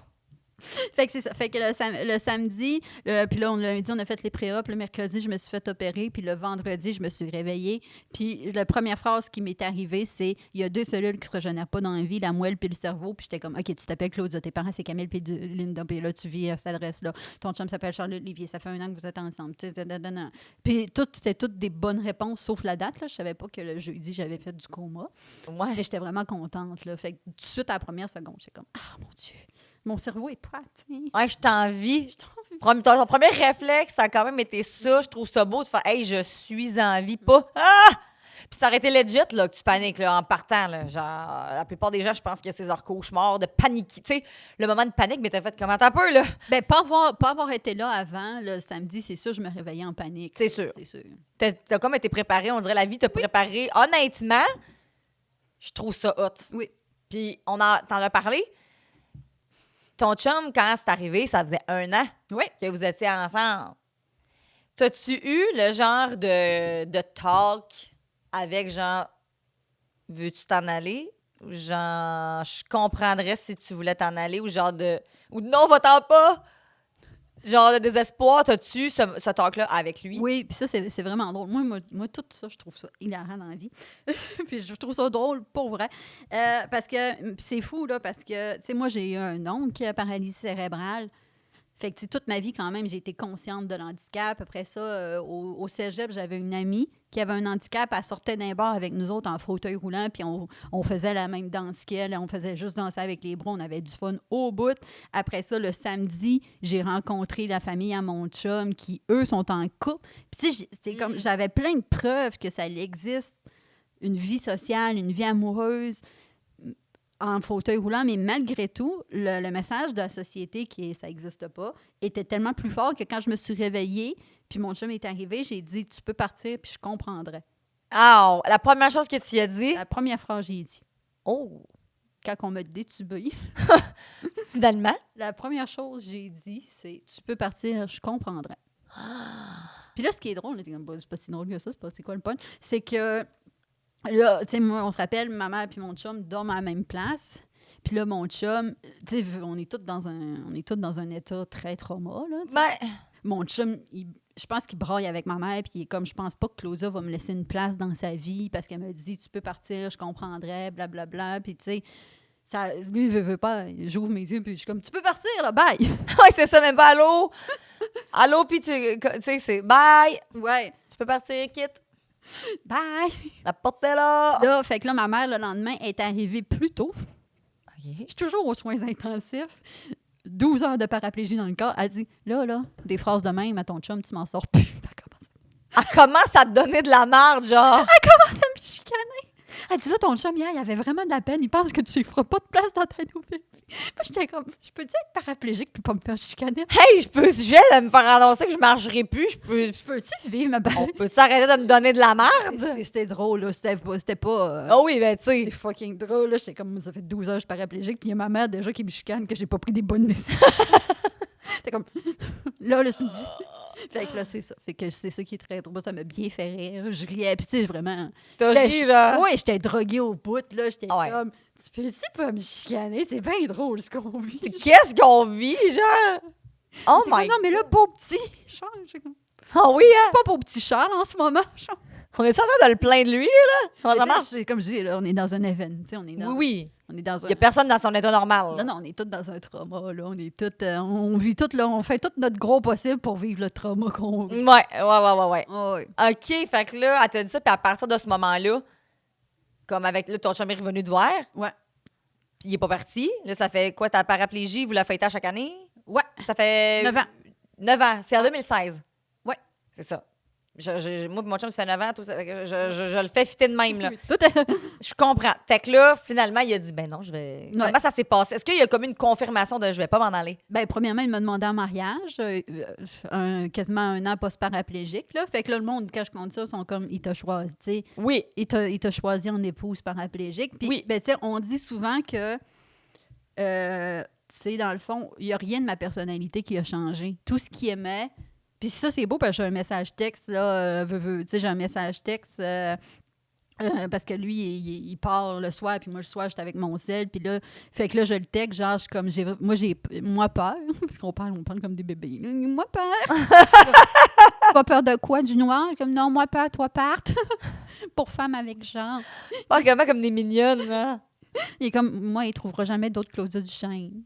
Fait que c'est ça. Fait que le samedi, puis là, le lundi, on a fait les pré-op. Le mercredi, je me suis fait opérer. Puis le vendredi, je me suis réveillée. Puis la première phrase qui m'est arrivée, c'est « Il y a 2 cellules qui se régénèrent pas dans la vie, la moelle puis le cerveau. » Puis j'étais comme « OK, tu t'appelles Claudia, tes parents, c'est Camille puis Linda. Puis là, tu vis à cette adresse-là. Ton chum s'appelle Charles-Olivier. Ça fait 1 an que vous êtes ensemble. » Puis c'était toutes des bonnes réponses, sauf la date. Là. Je savais pas que le jeudi, j'avais fait du coma. Ouais. Et j'étais vraiment contente. Là. Fait que tout de suite, à la première seconde, j'étais comme « Ah, mon Dieu! » Mon cerveau est prêt, tu sais. Ouais, je t'envie. Ton premier réflexe, ça a quand même été ça. Je trouve ça beau de faire « Hey, je suis en vie. » Pas « Ah! » Puis ça aurait été legit là, que tu paniques là, en partant. Là. Genre, la plupart des gens, je pense que c'est leur cauchemar de paniquer. Tu sais, le moment de panique, mais t'as fait comment? T'as peu, là? Ben, pas avoir été là avant, le samedi, c'est sûr, je me réveillais en panique. C'est sûr. C'est sûr. T'as comme été préparé. On dirait la vie t'a préparé. Honnêtement, je trouve ça hot. Oui. Puis t'en as parlé. Ton chum, quand c'est arrivé, ça faisait 1 an Oui. que vous étiez ensemble. T'as-tu eu le genre de talk avec genre, veux-tu t'en aller? Ou genre, je comprendrais si tu voulais t'en aller. Ou genre ou non, va-t'en pas! Genre de désespoir. T'as-tu ce talk-là avec lui? Oui, puis ça, c'est vraiment drôle. Moi, tout ça, je trouve ça hilarant dans la vie. Puis je trouve ça drôle, pour vrai. Parce que, puis c'est fou, là, parce que, tu sais, moi, j'ai eu un oncle qui a paralysie cérébrale. Fait que, tu sais, toute ma vie, quand même, j'ai été consciente de l'handicap. Après ça, au cégep, j'avais une amie qui avait un handicap. Elle sortait d'un bar avec nous autres en fauteuil roulant, puis on faisait la même danse qu'elle. On faisait juste danser avec les bras. On avait du fun au bout. Après ça, le samedi, j'ai rencontré la famille à mon chum qui, eux, sont en couple. Puis, tu sais, c'est comme, j'avais plein de preuves que ça existe, une vie sociale, une vie amoureuse en fauteuil roulant, mais malgré tout, le message de la société qui ça n'existe pas était tellement plus fort que quand je me suis réveillée, puis mon chum est arrivé, j'ai dit « Tu peux partir, puis je comprendrai. Ah, la première chose que tu as » dit. La première phrase j'ai dit. Oh, Quand on m'a détubé, finalement. la première chose que j'ai dit, c'est « Tu peux partir, je comprendrai. » Puis là, ce qui est drôle, c'est pas si drôle que ça, c'est quoi le point? C'est que là, tu sais, moi, on se rappelle, ma mère et mon chum dorment à la même place. Puis là, mon chum, tu sais, on est tous dans un état très trauma, là. Tu sais. Ben, Mon chum, je pense qu'il braille avec ma mère, puis il est comme, je pense pas que Claudia va me laisser une place dans sa vie parce qu'elle me dit, tu peux partir, je comprendrais, blablabla. Puis tu sais, ça, lui, il veut pas. J'ouvre mes yeux, puis je suis comme, tu peux partir, là, bye! ouais, c'est ça, même pas allô. Allô, puis tu sais, c'est bye. Ouais, Tu peux partir, quitte. bye! La porte est là. Là, fait que là, ma mère, le lendemain, est arrivée plus tôt. OK. Je suis toujours aux soins intensifs. 12 heures de paraplégie dans le corps. Elle dit, là, des phrases de même à ton chum, tu m'en sors plus. Elle commence à te donner de la marde, genre. Elle commence à me chicaner. Elle dit, là, ton chum, hier, il avait vraiment de la peine. Il pense que tu ne feras pas de place dans ta nouvelle vie. Moi, j'étais comme, je peux-tu être paraplégique puis pas me faire chicaner? Hey, je viens de me faire annoncer que je marcherai plus. Je peux-tu vivre ma On peut-tu arrêter de me donner de la marde? C'était drôle, là. C'était pas... Ah oui, ben tu sais. C'est fucking drôle, là. J'étais comme, ça fait 12 heures que je suis paraplégique, puis il y a ma mère déjà qui me chicane que j'ai pas pris des bonnes décisions. C'était comme, là, tu me dis... Fait que là, c'est ça. Fait que c'est ça qui est très drôle. Ça m'a bien fait rire. Je riais. Puis, tu sais, vraiment. T'as ri, genre. Oui, j'étais droguée au bout, là. J'étais Ah ouais. comme, tu peux-tu pas me chicaner? C'est bien drôle ce qu'on vit. Qu'est-ce qu'on vit, genre? Oh T'es my comme, non, mais là, pauvre petit. Genre, j'ai comme, Ah oui, hein? pas pauvre petit Charles en ce moment. Genre. On est en train de le plaindre lui, là? Comment ça marche? C'est comme je dis, là, on est dans un événement. Tu sais, on est dans, Oui. on est dans Il un. n'y a personne dans son état normal. Non, non, on est tous dans un trauma, là. On est tous. On vit tout, là. On fait tout notre gros possible pour vivre le trauma qu'on vit. Ouais. Ah ouais. OK, fait que là, elle t'a dit ça, puis à partir de ce moment-là, comme avec, là, ton chum est revenu te voir, Ouais. puis il est pas parti. Là, ça fait quoi, ta paraplégie, vous la fêtez à chaque année? Ouais. Ça fait... 9 ans. 9 ans. C'est en 2016. Ouais. C'est ça. Moi, mon chum, ça fait 9 ans, tout ça. Fait que je le fais fitter de même, là. Oui, tout est... Je comprends. Fait que là, finalement, il a dit, ben non, je vais... Ouais. Comment ça s'est passé? Est-ce qu'il y a comme une confirmation de je vais pas m'en aller? Ben, premièrement, il m'a demandé en mariage, quasiment 1 an post-paraplégique, là. Fait que là, le monde, quand je compte ça, ils sont comme, il t'a choisi, tu sais. Oui. Il t'a choisi en épouse paraplégique. Puis, Oui. ben, tu sais, on dit souvent que, tu sais, dans le fond, il n'y a rien de ma personnalité qui a changé. Tout ce qu'il aimait. Puis ça, c'est beau parce que j'ai un message texte, là, tu sais, j'ai un message texte Parce que lui, il part le soir, puis moi, le soir, j'étais avec mon sel, puis là, fait que là, je le texte, genre, je suis comme, moi peur, parce on parle comme des bébés. Moi peur. Pas peur de quoi? Du noir? Comme, non, moi peur, toi parte. Pour femme avec genre. Parle comment comme des mignonnes, là. Il est comme, moi, il trouvera jamais d'autres Claudia Duchesne.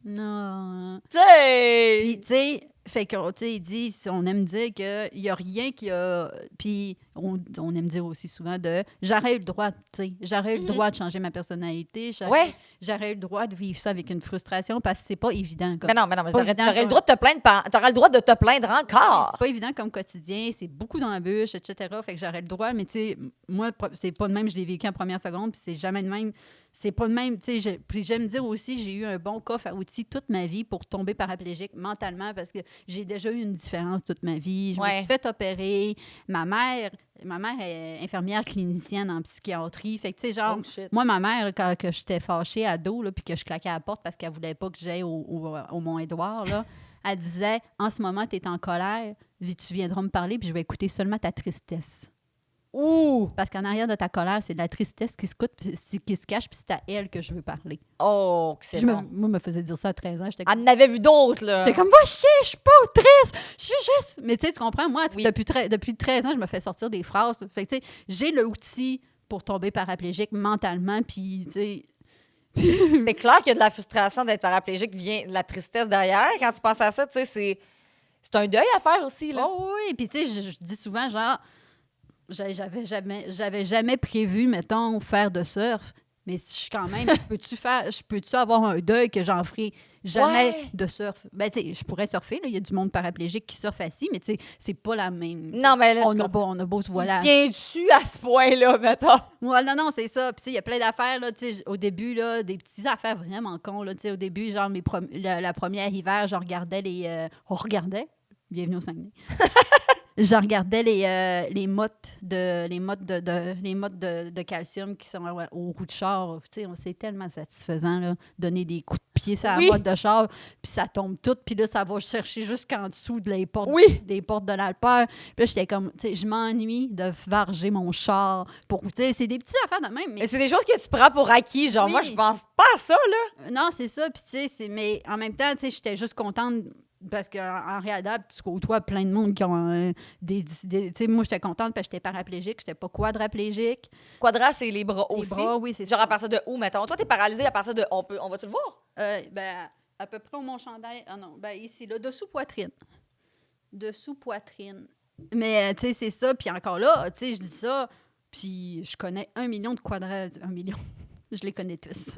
Non. Tu sais! Puis, tu sais, fait que, tu sais, il dit, on aime dire qu'il n'y a rien qui a. Puis, on aime dire aussi souvent j'aurais eu le droit, tu sais, j'aurais eu le droit de changer ma personnalité, Ouais. j'aurais eu le droit de vivre ça avec une frustration parce que c'est pas évident. Mais non, mais pas t'aurais évident le comme- droit de te plaindre, t'auras le droit de te plaindre encore. C'est pas évident comme quotidien, c'est beaucoup d'embûches, etc. Fait que j'aurais le droit, mais tu sais, moi, c'est pas de même, je l'ai vécu en première seconde, puis c'est jamais de même. C'est pas de même, tu sais. Puis j'aime dire aussi, j'ai eu un bon coffre à outils toute ma vie pour tomber paraplégique mentalement parce que j'ai déjà eu une différence toute ma vie. Je me suis fait opérer. Ma mère est infirmière clinicienne en psychiatrie. Fait que, tu sais, genre, Oh, shit. moi, ma mère, quand que j'étais fâchée ado, là, puis que je claquais à la porte parce qu'elle voulait pas que j'aille au Mont-Édouard, là, elle disait, en ce moment, tu es en colère, tu viendras me parler, puis je vais écouter seulement ta tristesse. Ouh! Parce qu'en arrière de ta colère, c'est de la tristesse qui se cache, puis c'est à elle que je veux parler. Oh, que c'est bon. Moi, me faisais dire ça à 13 ans. J'étais Elle en avait vu d'autres, là. comme, va chier, je suis pas triste, je suis juste. Mais tu sais, tu comprends, moi, Oui. depuis 13 ans, je me fais sortir des phrases. Fait que, tu sais, j'ai l'outil pour tomber paraplégique mentalement, puis, tu sais. C'est clair qu'il y a de la frustration d'être paraplégique, vient de la tristesse derrière. Quand tu penses à ça, tu sais, c'est un deuil à faire aussi, là. Oh oui, puis tu sais, je dis souvent, genre, j'avais jamais prévu, mettons, faire de surf. Mais si je suis quand même, je peux-tu avoir un deuil que j'en ferai jamais Ouais. de surf? Ben, tu sais, je pourrais surfer, là. Il y a du monde paraplégique qui surfe assis, mais tu sais, c'est pas la même. Non, mais là, on a beau se voilà. Viens-tu à ce point-là, mettons? Ouais, non, c'est ça. Puis, tu sais, il y a plein d'affaires, là, tu sais, au début, là, des petites affaires vraiment cons, là, tu sais, au début, genre, la première hiver, je regardais on regardait. Bienvenue au Saguenay. Je regardais les mottes de calcium qui sont aux roues de char. Tu sais, c'est tellement satisfaisant, là, donner des coups de pied sur la Oui. motte de char, puis ça tombe tout, puis là, ça va chercher jusqu'en dessous des portes de l'Alpère. Puis là, j'étais comme, tu sais, je m'ennuie de varger mon char. Tu sais, c'est des petites affaires de même. Mais c'est des choses que tu prends pour acquis. Genre, Oui. moi, je pense pas à ça, là. Non, c'est ça. Puis, tu sais, mais en même temps, tu sais, j'étais juste contente parce qu'en réadapte, tu côtoies plein de monde qui ont tu sais, moi, j'étais contente parce que j'étais paraplégique, j'étais pas quadraplégique. Quadra, c'est les bras Les aussi. bras, oui, c'est Genre, ça. à partir de où, mettons? Toi, t'es paralysé à partir de... On va-tu le voir? Ben, à peu près au Mont-Chandail. Ah non, ben ici, là, dessous poitrine. Dessous poitrine. Mais, tu sais, c'est ça. Puis encore là, tu sais, je dis ça, puis je connais 1 million de quadra... 1 million. Je les connais tous.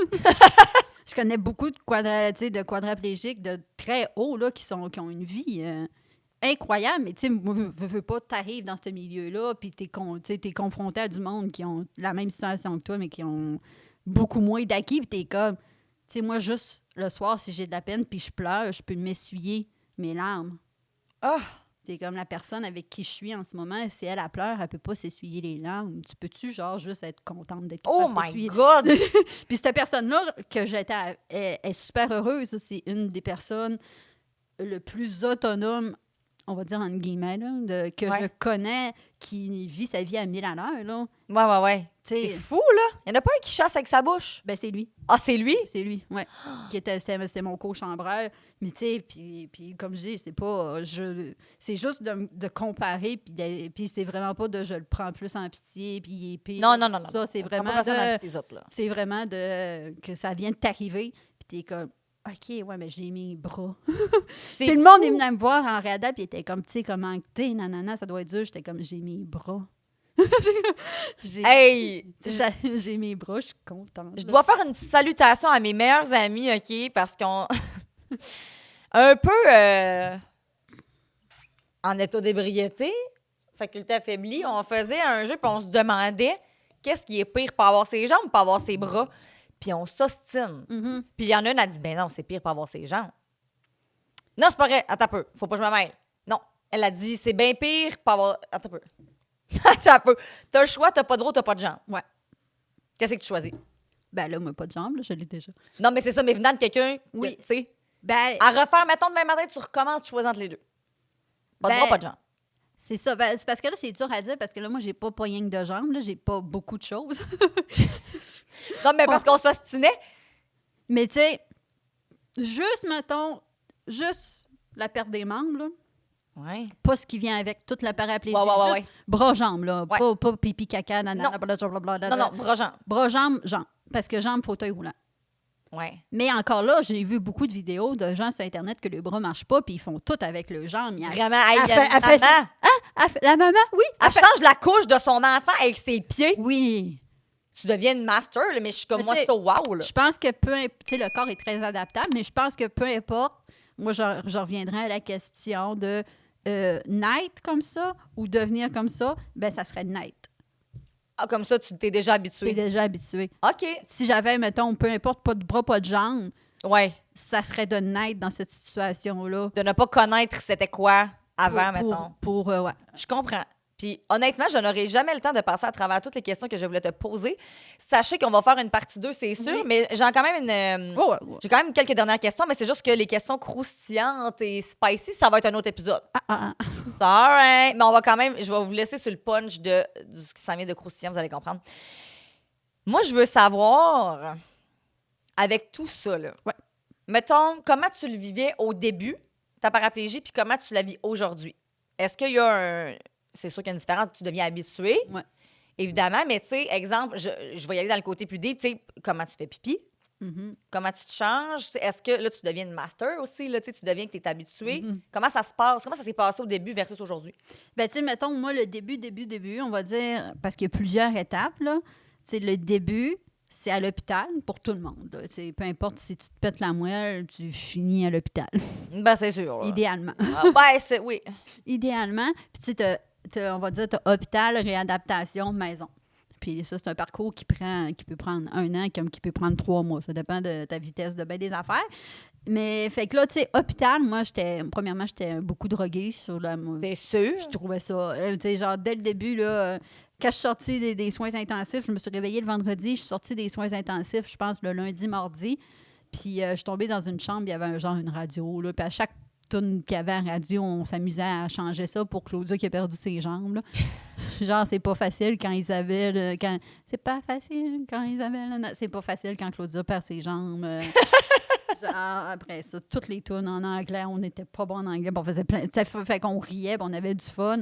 Je connais beaucoup de quadraplégiques de très hauts là, qui ont une vie incroyable. Mais tu sais, veux pas, t'arrives dans ce milieu-là, puis t'es confronté à du monde qui ont la même situation que toi, mais qui ont beaucoup moins d'acquis, puis t'es comme, tu sais, moi, juste le soir, si j'ai de la peine, puis je pleure, je peux m'essuyer mes larmes. Ah! C'est comme la personne avec qui je suis en ce moment, si elle pleure, elle peut pas s'essuyer les larmes. Tu peux-tu, genre, juste être contente d'être Oh capable my d'essuyer? God! Puis cette personne-là, que j'étais, est super heureuse. C'est une des personnes le plus autonome, on va dire entre guillemets, là, que je connais, qui vit sa vie à 1000 à l'heure. Là. Ouais. C'est T'sais, fou, là. Il y en a pas un qui chasse avec sa bouche. ben c'est lui. Ah, c'est lui? C'est lui, ouais. C'était mon co-chambreur. Mais tu sais, puis comme je dis, c'est pas... c'est juste de comparer, puis c'est vraiment pas de je le prends plus en pitié, puis il est pire. Non. Ça, c'est vraiment c'est vraiment que ça vient de t'arriver, puis t'es comme... OK, ouais, mais j'ai mes bras. Puis le monde est venu me voir en réadapte, puis il était comme, tu sais, comment t'es, nanana, ça doit être dur. J'étais comme, j'ai mes bras. J'ai mes bras, je suis contente. Je dois faire une salutation à mes meilleurs amis, OK, parce qu'on... un peu en état d'ébriété, faculté affaiblie, on faisait un jeu, puis on se demandait qu'est-ce qui est pire, pas avoir ses jambes ou pas avoir ses bras. Puis on s'ostine. Mm-hmm. Puis il y en a une a dit, ben non, c'est pire pas avoir ses jambes. Non, c'est pas vrai. Attends un peu. Faut pas que je me mêle. Non. Elle a dit, c'est bien pire pas avoir... Attends un peu. Attends un peu. T'as le choix, t'as pas de bras, t'as pas de jambes. Ouais. Qu'est-ce que tu choisis? Ben là, moi, pas de jambes, là, je l'ai déjà. Non, mais c'est ça, mais venant de quelqu'un, oui. Tu sais, ben, à refaire, mettons, demain matin, tu recommences, tu choisis entre les deux. Pas de bras, pas de jambes. C'est ça. Ben, c'est parce que là, c'est dur à dire parce que là, moi, j'ai pas rien que de jambes. Là, j'ai pas beaucoup de choses. Non, mais parce qu'on s'ostinait. Mais tu sais, juste, mettons, juste la perte des membres, là. Ouais. Pas ce qui vient avec toute la paraplégie. Ouais. Juste bras-jambes, là. Ouais. Pas pipi, caca, nanana, Non. blablabla. Non, bras-jambes. Bras-jambes, jambes. Parce que jambes, fauteuil roulant. Ouais. Mais encore là, j'ai vu beaucoup de vidéos de gens sur Internet que le bras marche pas puis ils font tout avec le jambe. Vraiment, hey, Elle fait- elle fait maman, La maman, oui. elle change la couche de son enfant avec ses pieds. Oui. Tu deviens une master, là, mais je suis comme Mais moi, t'sais, c'est wow. Là. Je pense que tu sais, le corps est très adaptable, mais je pense que peu importe, moi, je reviendrai à la question de naître comme ça ou devenir comme ça, ben ça serait naître. Ah, comme ça, tu t'es déjà Tu es habitué. déjà habitué. OK. Si j'avais, mettons, peu importe, pas de bras, pas de jambes, Ouais. ça serait de naître dans cette situation-là. De ne pas connaître c'était quoi avant, Pour- mettons. ouais. Je comprends. Puis honnêtement, je n'aurai jamais le temps de passer à travers toutes les questions que je voulais te poser. Sachez qu'on va faire une partie 2, c'est sûr, Oui. mais j'ai quand même Ouais. j'ai quand même quelques dernières questions, mais c'est juste que les questions croustillantes et spicy, ça va être un autre épisode. Ah. C'est all right. Mais on va quand même, je vais vous laisser sur le punch de ce qui s'en vient de croustillant, vous allez comprendre. Moi, je veux savoir, avec tout ça, là, Ouais. mettons, comment tu le vivais au début, ta paraplégie, puis comment tu la vis aujourd'hui. Est-ce qu'il y a un... C'est sûr qu'il y a une différence, tu deviens habitué, Ouais. évidemment, mais tu sais, exemple, je vais y aller dans le côté plus deep, tu sais, comment tu fais pipi, Mhm. comment tu te changes, est-ce que là, tu deviens une master aussi, là, tu sais, tu deviens que tu es habitué. Mhm. Comment ça se passe? Comment ça s'est passé au début versus aujourd'hui? Ben, tu sais, mettons, moi, le début, on va dire, parce qu'il y a plusieurs étapes, là. Tu sais, le début, c'est à l'hôpital pour tout le monde. Là. Tu sais, peu importe si tu te pètes la moelle, tu finis à l'hôpital, Ben, c'est sûr. là. idéalement. Ah, ben, c'est... Oui. Idéalement. Puis, tu sais, on va dire, tu as hôpital, réadaptation, maison. Puis ça, c'est un parcours qui peut prendre 1 an comme qui peut prendre 3 mois. Ça dépend de ta vitesse de bien des affaires. Mais, fait que là, tu sais, hôpital, moi, premièrement, j'étais beaucoup droguée sur la... C'est sûr. Je trouvais ça, tu sais, genre, dès le début, là, quand je suis sortie des soins intensifs, je me suis réveillée le vendredi, je suis sortie des soins intensifs, je pense, le lundi, mardi. Puis je suis tombée dans une chambre, il y avait une radio, là. Puis à chaque tune qu'il y avait à la radio, on s'amusait à changer ça pour Claudia qui a perdu ses jambes, là. Genre, c'est pas facile quand Isabelle... C'est pas facile quand Isabelle... C'est pas facile quand Claudia perd ses jambes. Genre, après ça, toutes les tunes en anglais, on n'était pas bon en anglais. On faisait plein... Fait qu'on riait, on avait du fun.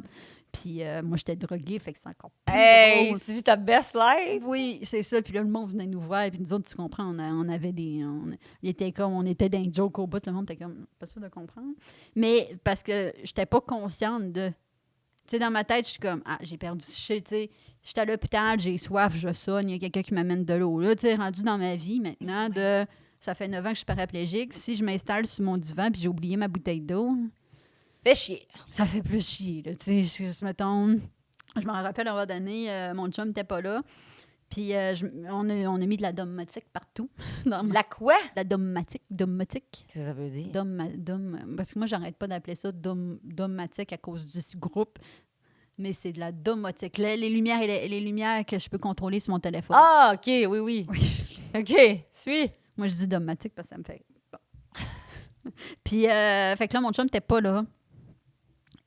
Puis moi, j'étais droguée, fait que c'est encore plus Hey, drôle. tu vis ta best life? Oui, c'est ça. Puis là, le monde venait nous voir. Puis nous autres, tu comprends, on avait des... on était dans un joke au bout. Le monde était comme, pas sûr de comprendre. Mais parce que j'étais pas consciente de... Tu sais, dans ma tête, je suis comme, j'ai perdu... Tu sais, j'étais à l'hôpital, j'ai soif, je sonne, il y a quelqu'un qui m'amène de l'eau. Là, tu sais, rendu dans ma vie maintenant, ça fait 9 ans que je suis paraplégique. Si je m'installe sur mon divan puis j'ai oublié ma bouteille d'eau, Fais chier. ça fait plus chier. Là, tu sais, mettons, je me rappelle avoir donné, mon chum n'était pas là. Puis on a mis de la domotique partout. La quoi? La domotique. Qu'est-ce que ça veut dire? Parce que moi, j'arrête pas d'appeler ça domotique à cause du groupe. Mais c'est de la domotique. Les lumières les lumières que je peux contrôler sur mon téléphone. Ah, OK, oui. OK, suis. Moi, je dis domotique parce que ça me fait... Bon. Puis, fait que là, mon chum n'était pas là.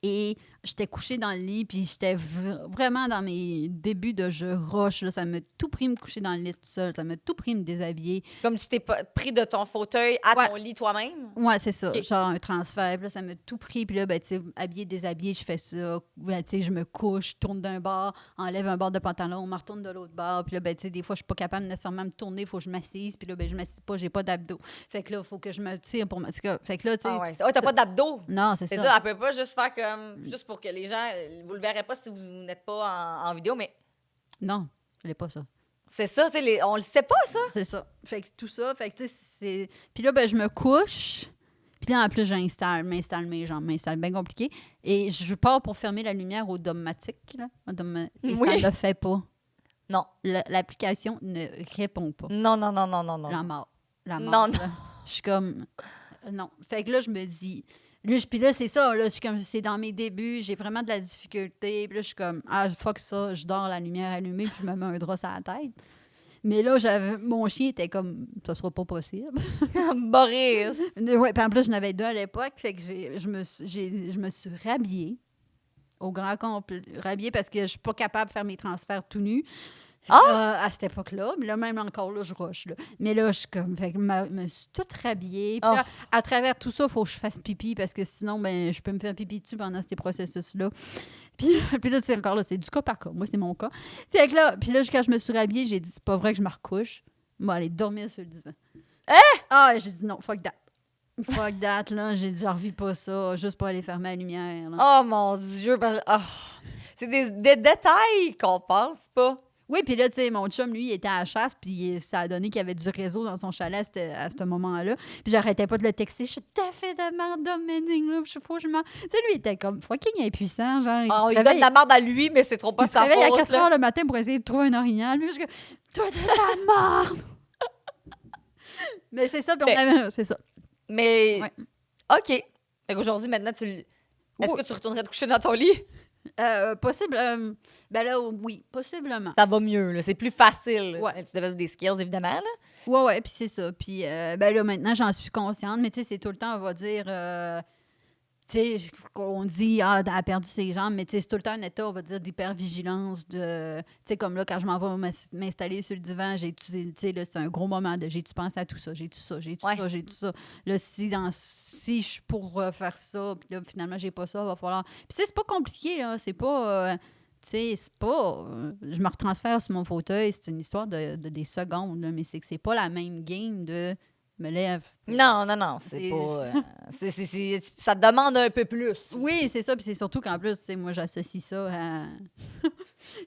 Et j'étais couchée dans le lit, puis j'étais vraiment dans mes débuts de je rush. Là, ça m'a tout pris me coucher dans le lit tout seul. Ça m'a tout pris me déshabiller. Comme tu t'es pris de ton fauteuil à Ouais. ton lit toi-même? Ouais, c'est ça. Ok. Genre un transfert. Puis là, ça m'a tout pris. Puis là, ben, tu sais, habillée, déshabillée, je fais ça. Ben, tu sais, je me couche, je tourne d'un bord, enlève un bord de pantalon, on me retourne de l'autre bord. Puis là, ben, tu sais, des fois, je suis pas capable nécessairement de me tourner, il faut que je m'assise. Puis là, ben, je m'assise pas, j'ai pas d'abdos. Fait que là, il faut que je me tire pour me... Fait que là, tu sais... Ah ouais. Oh, t'as pas d'abdos? Non, c'est C'est ça. ça, elle peut pas juste faire comme... Juste pour que les gens... Vous le verrez pas si vous n'êtes pas en vidéo, mais Non, je l'ai pas ça. c'est ça, tu sais, on le sait pas, ça. C'est ça. Fait que tout ça, fait que tu sais, c'est... Puis là, ben, je me couche. Puis là, en plus, m'installe mes jambes, m'installe bien compliqué. Et je pars pour fermer la lumière au domotique, là. Et Oui. ça ne le fait pas. Non. L'application ne répond pas. Non. La mort. La mort. Non, là. Je suis comme... Non. Fait que là, je me dis... Puis là, c'est ça. Là, je suis comme, c'est dans mes débuts. J'ai vraiment de la difficulté. Puis là, je suis comme, fuck ça. Je dors la lumière allumée puis je me mets un drap sur la tête. Mais là, mon chien était comme, ça sera pas possible. Boris. Ouais, puis en plus, j'en avais 2 à l'époque. Fait que je me suis rhabillée. Au grand complet. Rhabillée parce que je suis pas capable de faire mes transferts tout nus. Ah! À cette époque-là. Mais là, même encore, là, je rush. Là. Mais là, je suis comme. Fait que me suis toute rhabillée. Puis Oh. là, à travers tout ça, il faut que je fasse pipi parce que sinon, ben, je peux me faire pipi dessus pendant ces processus-là. Puis, puis là, c'est encore là, c'est du cas par cas. Moi, c'est mon cas. Fait que là, puis là, quand je me suis rhabillée, j'ai dit, c'est pas vrai que je me recouche. Moi, aller dormir sur le divan. Ah, j'ai dit non, fuck that. Fuck that, là. J'ai dit, j'en revis pas ça, juste pour aller fermer la lumière. Là. Oh mon Dieu! C'est des détails qu'on pense pas. Oui, puis là, tu sais, mon chum, lui, il était à la chasse, puis ça a donné qu'il y avait du réseau dans son chalet à ce moment-là. Puis j'arrêtais pas de le texter. Je suis tout à fait de merde, Dominique, là. Je faut que je m'en. Tu sais, lui, il était comme fucking impuissant, genre. Il donne de la merde à lui, mais c'est trop pas il se sa réveille à faute. 4 là. heures le matin pour essayer de trouver un orignal. Puis je suis comme, toi, t'es de la merde! Mais c'est ça, puis on avait. C'est ça. Mais, Ouais. OK. Fait qu'aujourd'hui, maintenant, est-ce Oui. que tu retournerais te coucher dans ton lit? Possible. Ben là, oui, possiblement. Ça va mieux, là. C'est plus facile. Ouais. Tu développes des skills, évidemment, là. Ouais, puis c'est ça. Puis, ben là, maintenant, j'en suis consciente, mais tu sais, c'est tout le temps, on va dire, tu sais, on dit, ah, elle a perdu ses jambes, mais tu sais, c'est tout le temps un état, on va dire, d'hypervigilance, tu sais, comme là, quand je m'en vais m'installer sur le divan, tu sais, là, c'est un gros moment de, j'ai-tu pensé à tout ça, j'ai-tu ça, j'ai-tu Ouais. ça, j'ai-tu ça. Là, si je suis pour faire ça, puis là, finalement, j'ai pas ça, va falloir... Puis tu sais, c'est pas compliqué, là, c'est pas... tu sais, c'est pas... je me retransfère sur mon fauteuil, c'est une histoire de des secondes, là, mais c'est que c'est pas la même game de me lève. Non, c'est C'est- pas... ça te demande un peu plus. Oui, c'est ça, puis c'est surtout qu'en plus, tu sais, moi, j'associe ça à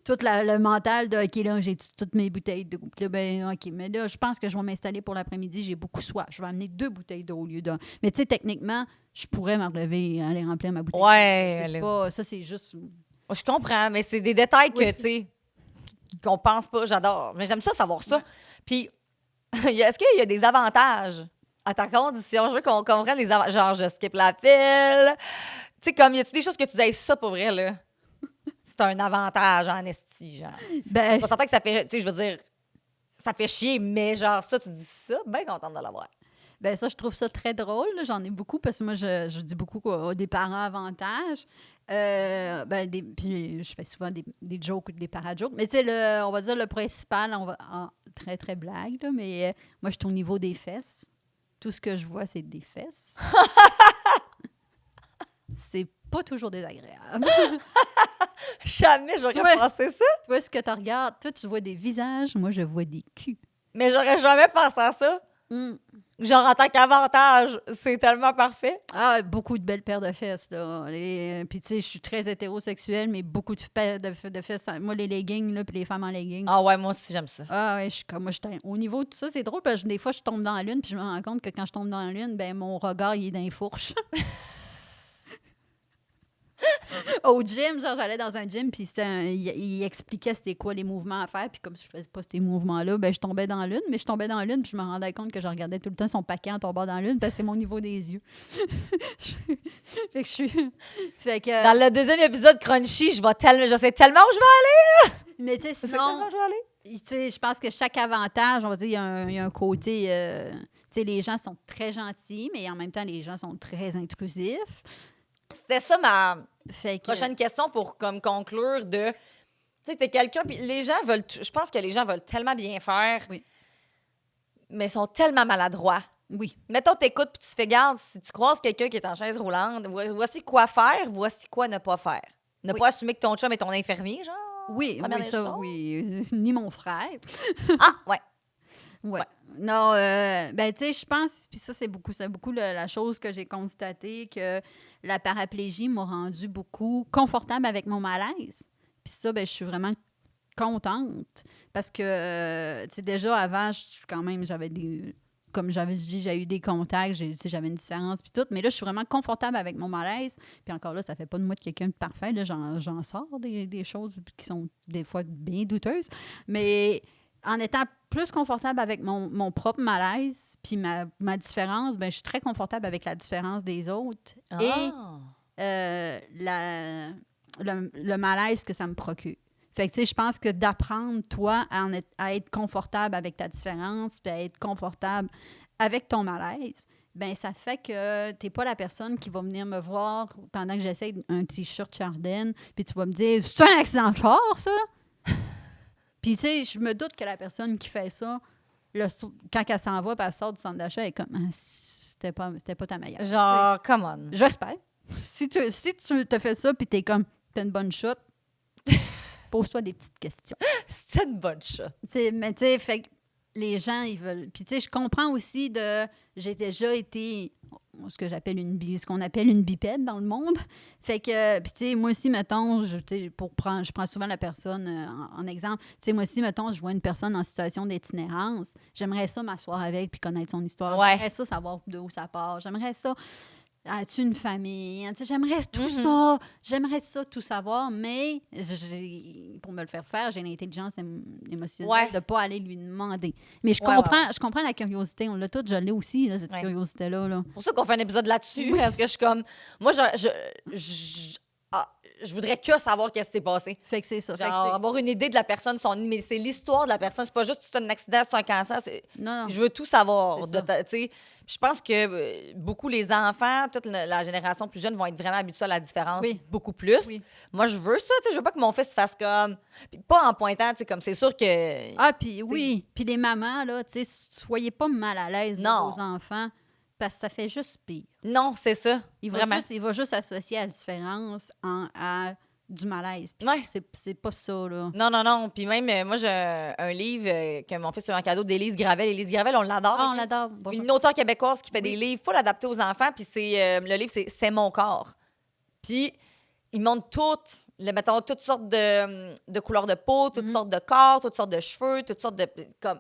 tout le mental de, OK, là, j'ai toutes mes bouteilles d'eau. Puis là, ben, OK, mais là, je pense que je vais m'installer pour l'après-midi, j'ai beaucoup soif. Je vais amener 2 bouteilles d'eau au lieu d'un. Mais tu sais, techniquement, je pourrais m'en relever et aller remplir ma bouteille. Ouais, C'est là. pas... Ça, c'est juste... Je comprends, mais c'est des détails que, Oui. tu sais, qu'on pense pas. J'adore. Mais j'aime ça, savoir ça. Ouais. Puis, est-ce qu'il y a des avantages à ta condition? Je veux qu'on comprenne les avantages. Genre, je skip la pile. Tu sais, comme, y a-tu des choses que tu dis, ça pour vrai, là? C'est un avantage en esti, genre. Ben, On s'entend que ça fait, tu sais, je veux dire, ça fait chier, mais genre, ça, tu dis ça, bien contente de l'avoir. ben ça, je trouve ça très drôle. Là. J'en ai beaucoup parce que moi, je dis beaucoup quoi, des parents avantages. Puis je fais souvent des jokes ou des para-jokes. Mais tu sais, on va dire le principal, très, très blague, là, mais moi, je suis au niveau des fesses. Tout ce que je vois, c'est des fesses. C'est pas toujours désagréable. Jamais j'aurais Ouais. pensé ça. Toi, ce que tu regardes, toi, tu vois des visages. Moi, je vois des culs. Mais j'aurais jamais pensé à ça. Hum. Genre, en tant qu'avantage, c'est tellement parfait. Ah, beaucoup de belles paires de fesses, là. Puis, tu sais, je suis très hétérosexuelle, mais beaucoup de paires de fesses. Moi, les leggings, là, puis les femmes en leggings. Ah ouais, moi aussi, j'aime ça. Ah, ouais, moi, au niveau de tout ça, c'est drôle, parce que des fois, je tombe dans la lune, puis je me rends compte que quand je tombe dans la lune, ben mon regard, il est dans les fourches. Au gym, genre, j'allais dans un gym, puis il expliquait c'était quoi les mouvements à faire, puis comme je faisais pas ces mouvements-là, ben je tombais dans la lune, mais je tombais dans la lune, puis je me rendais compte que je regardais tout le temps son paquet en tombant dans la lune, parce que c'est mon niveau des yeux. Fait que je suis... Fait que... Dans le deuxième épisode Crunchy, je sais tellement où je vais aller. Mais tu sais, Je sais sinon... tellement où je vais aller. Tu sais, je pense que chaque avantage, on va dire, il y a un côté... tu sais, les gens sont très gentils, mais en même temps, les gens sont très intrusifs. C'était ça ma Fait que... prochaine question pour comme conclure de... Tu sais, t'es quelqu'un, puis les gens veulent... Je pense que les gens veulent tellement bien faire, Oui. mais sont tellement maladroits. Oui. Mettons, t'écoutes, puis tu fais garde, si tu croises quelqu'un qui est en chaise roulante, voici quoi faire, voici quoi ne pas faire. Ne Oui. pas assumer que ton chum est ton infirmier, genre. Oui, Première oui, des ça, choses. oui. Ni mon frère. Ah, ouais. Ouais. Ouais. Non, ben tu sais, je pense, puis ça, c'est beaucoup la chose que j'ai constatée, que la paraplégie m'a rendu beaucoup confortable avec mon malaise. Puis ça, ben je suis vraiment contente. Parce que, tu sais, déjà, avant, j'avais des... Comme j'avais dit, j'ai eu des contacts, tu sais, j'avais une différence, puis tout. Mais là, je suis vraiment confortable avec mon malaise. Puis encore là, ça fait pas de moi de quelqu'un de parfait. Là, j'en sors des choses qui sont des fois bien douteuses. Mais en étant plus confortable avec mon propre malaise, puis ma différence, ben, je suis très confortable avec la différence des autres. Et Ah. le malaise que ça me procure. Fait que, tu sais, je pense que d'apprendre, toi, à être confortable avec ta différence, puis à être confortable avec ton malaise, ben ça fait que t'es pas la personne qui va venir me voir pendant que j'essaie un T-shirt Chardin, puis tu vas me dire « C'est un accident de char, ça? » Puis, tu sais, je me doute que la personne qui fait ça, quand elle s'en va, puis elle sort du centre d'achat, elle est comme « C'était pas ta meilleure. » Genre, come on. J'espère. Si tu te fais ça, puis t'es comme « T'as une bonne shot », pose-toi des petites questions. C'est une bonne shot. Mais tu sais, fait que les gens, ils veulent. Puis tu sais, je comprends aussi j'ai déjà été ce qu'on appelle une bipède dans le monde. Fait que, puis tu sais, moi aussi, mettons, je prends souvent la personne en exemple. Tu sais, moi aussi, mettons, je vois une personne en situation d'itinérance. J'aimerais ça m'asseoir avec puis connaître son histoire. Ouais. J'aimerais ça savoir d'où ça part. J'aimerais ça. As-tu une famille? Tu sais, j'aimerais tout Mhm. ça. J'aimerais ça tout savoir, mais pour me le faire faire, j'ai l'intelligence émotionnelle Ouais. de ne pas aller lui demander. Mais je Ouais, comprends, ouais. je comprends la curiosité. On l'a toutes, je l'ai aussi, là, cette Ouais. curiosité-là. Là. C'est pour ça qu'on fait un épisode là-dessus. Parce que je suis comme. Moi, je voudrais que savoir qu'est-ce qui s'est passé. Fait que c'est ça. Fait que Genre, avoir une idée de la personne, mais c'est l'histoire de la personne. C'est pas juste c'est un accident, c'est un cancer. non. Je veux tout savoir. C'est ça. Tu sais. Je pense que beaucoup les enfants, toute la génération plus jeune vont être vraiment habitués à la différence Oui. beaucoup plus. Oui. Moi, je veux ça. Tu sais, je veux pas que mon fils fasse comme. Puis pas en pointant, tu sais, comme c'est sûr que. Ah, puis oui. Puis les mamans, là, tu sais, soyez pas mal à l'aise de Non. vos enfants parce que ça fait juste pire. Non, c'est ça. Il Vraiment. va juste associer à la différence à du malaise. Puis Ouais. c'est pas ça, là. Non. Puis même, moi, j'ai un livre que mon fils a eu en cadeau d'Élise Gravel. Élise Gravel, on l'adore. Ah, on Élise. l'adore. Bonjour. Une auteure québécoise qui fait Oui. des livres full adaptés aux enfants. Puis le livre, c'est mon corps. Puis il montre mettons, toutes sortes de couleurs de peau, toutes sortes de corps, toutes sortes de cheveux, toutes sortes de... comme.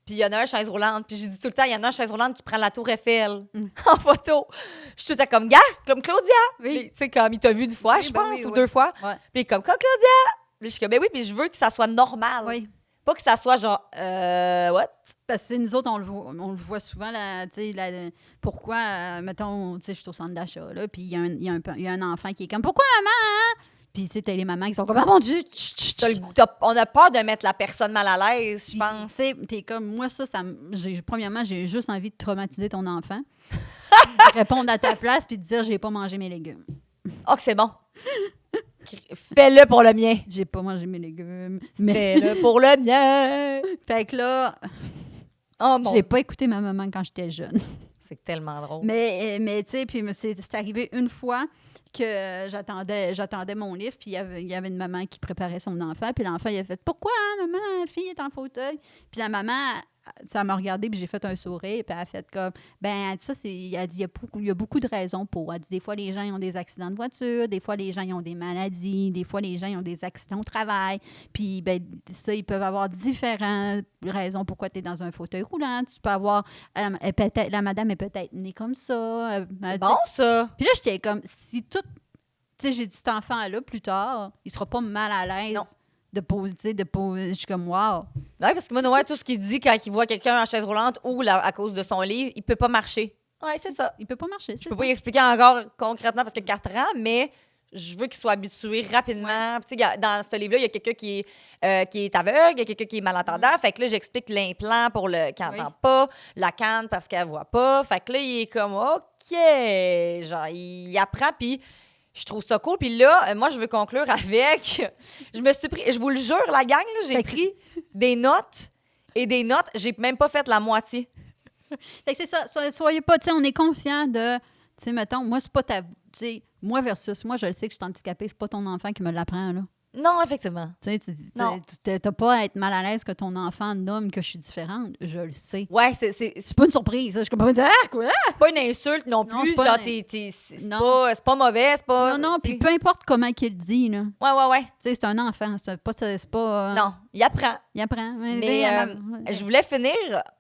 Puis il y en a un chaise roulante. Puis j'ai dit tout le temps, il y en a un chaise roulante qui prend la tour Eiffel en photo. Je suis tout le temps comme, gars, comme Claudia. Oui. Puis, tu sais, comme il t'a vu une fois, Oui, je ben pense, oui, ou oui. 2 fois. Ouais. Puis comme Claudia. Puis je suis comme, ben oui, puis je veux que ça soit normal. Oui. Pas que ça soit genre, what? Parce que nous autres, on le voit souvent, là, tu sais, pourquoi, mettons, tu sais, je suis au centre d'achat, là, puis il y a un enfant qui est comme, pourquoi maman, hein? Puis, tu sais, t'as les mamans qui sont comme, ah mon Dieu, On a peur de mettre la personne mal à l'aise, je pense. Tu sais, t'es comme, moi, premièrement, j'ai juste envie de traumatiser ton enfant. Répondre à ta place, puis te dire, j'ai pas mangé mes légumes. Oh, que c'est bon. Fais-le pour le mien. J'ai pas mangé mes légumes. Mais, Fais-le pour le mien. fait que là, Oh mon j'ai pas écouté ma maman quand j'étais jeune. C'est tellement drôle. Mais tu sais, puis c'est arrivé une fois que j'attendais mon livre, puis il y avait une maman qui préparait son enfant, puis l'enfant, il a fait « Pourquoi, maman, la fille est en fauteuil? » Puis la maman, ça m'a regardé, puis j'ai fait un sourire, puis elle a fait comme « Ben, elle dit ça, elle dit, il y a beaucoup de raisons pour. Elle dit, des fois, les gens ils ont des accidents de voiture, des fois, les gens ils ont des maladies, des fois, les gens ils ont des accidents au travail, puis ben, ça, ils peuvent avoir différentes raisons pourquoi tu es dans un fauteuil roulant. Tu peux avoir, la madame est peut-être née comme ça. C'est bon, ça. Puis là, j'étais comme, si tout. Tu sais, j'ai dit, cet enfant-là, plus tard, il sera pas mal à l'aise Non. de poser. Je suis comme, wow. Oui, parce que moi, Noah, tout ce qu'il dit quand il voit quelqu'un en chaise roulante ou à cause de son livre, il peut pas marcher. Oui, c'est ça. Il peut pas marcher. Je peux pas y expliquer encore concrètement parce qu'il a 4 ans, mais je veux qu'il soit habitué rapidement. Puis, tu sais, dans ce livre-là, il y a quelqu'un qui est aveugle, il y a quelqu'un qui est malentendant. Fait que là, j'explique l'implant pour le qui n'entend pas, la canne parce qu'elle voit pas. Fait que là, il est comme, OK. Genre, il apprend, puis je trouve ça cool. Puis là, moi, je veux conclure avec... Je me suis pris... Je vous le jure, la gang, là, j'ai Fait que- pris des notes et des notes. J'ai même pas fait la moitié. Fait que c'est ça. Soyez pas, tu sais, on est conscient de, tu sais, mettons, moi, c'est pas ta. Tu sais, moi versus moi, je le sais que je suis handicapée, c'est pas ton enfant qui me l'apprend, là. Non, effectivement. Tu sais, tu dis, Non. t'as pas à être mal à l'aise que ton enfant nomme que je suis différente. Je le sais. Ouais, c'est C'est pas une surprise, ça. Je suis comme, ah, quoi? pas une insulte non Non, plus. c'est pas Genre, une- c'est Non. pas mauvais, c'est pas... Non, puis peu importe comment qu'il le dit, là. Ouais. Tu sais, c'est un enfant. C'est pas. Non, il apprend. Il apprend. Mais je voulais finir...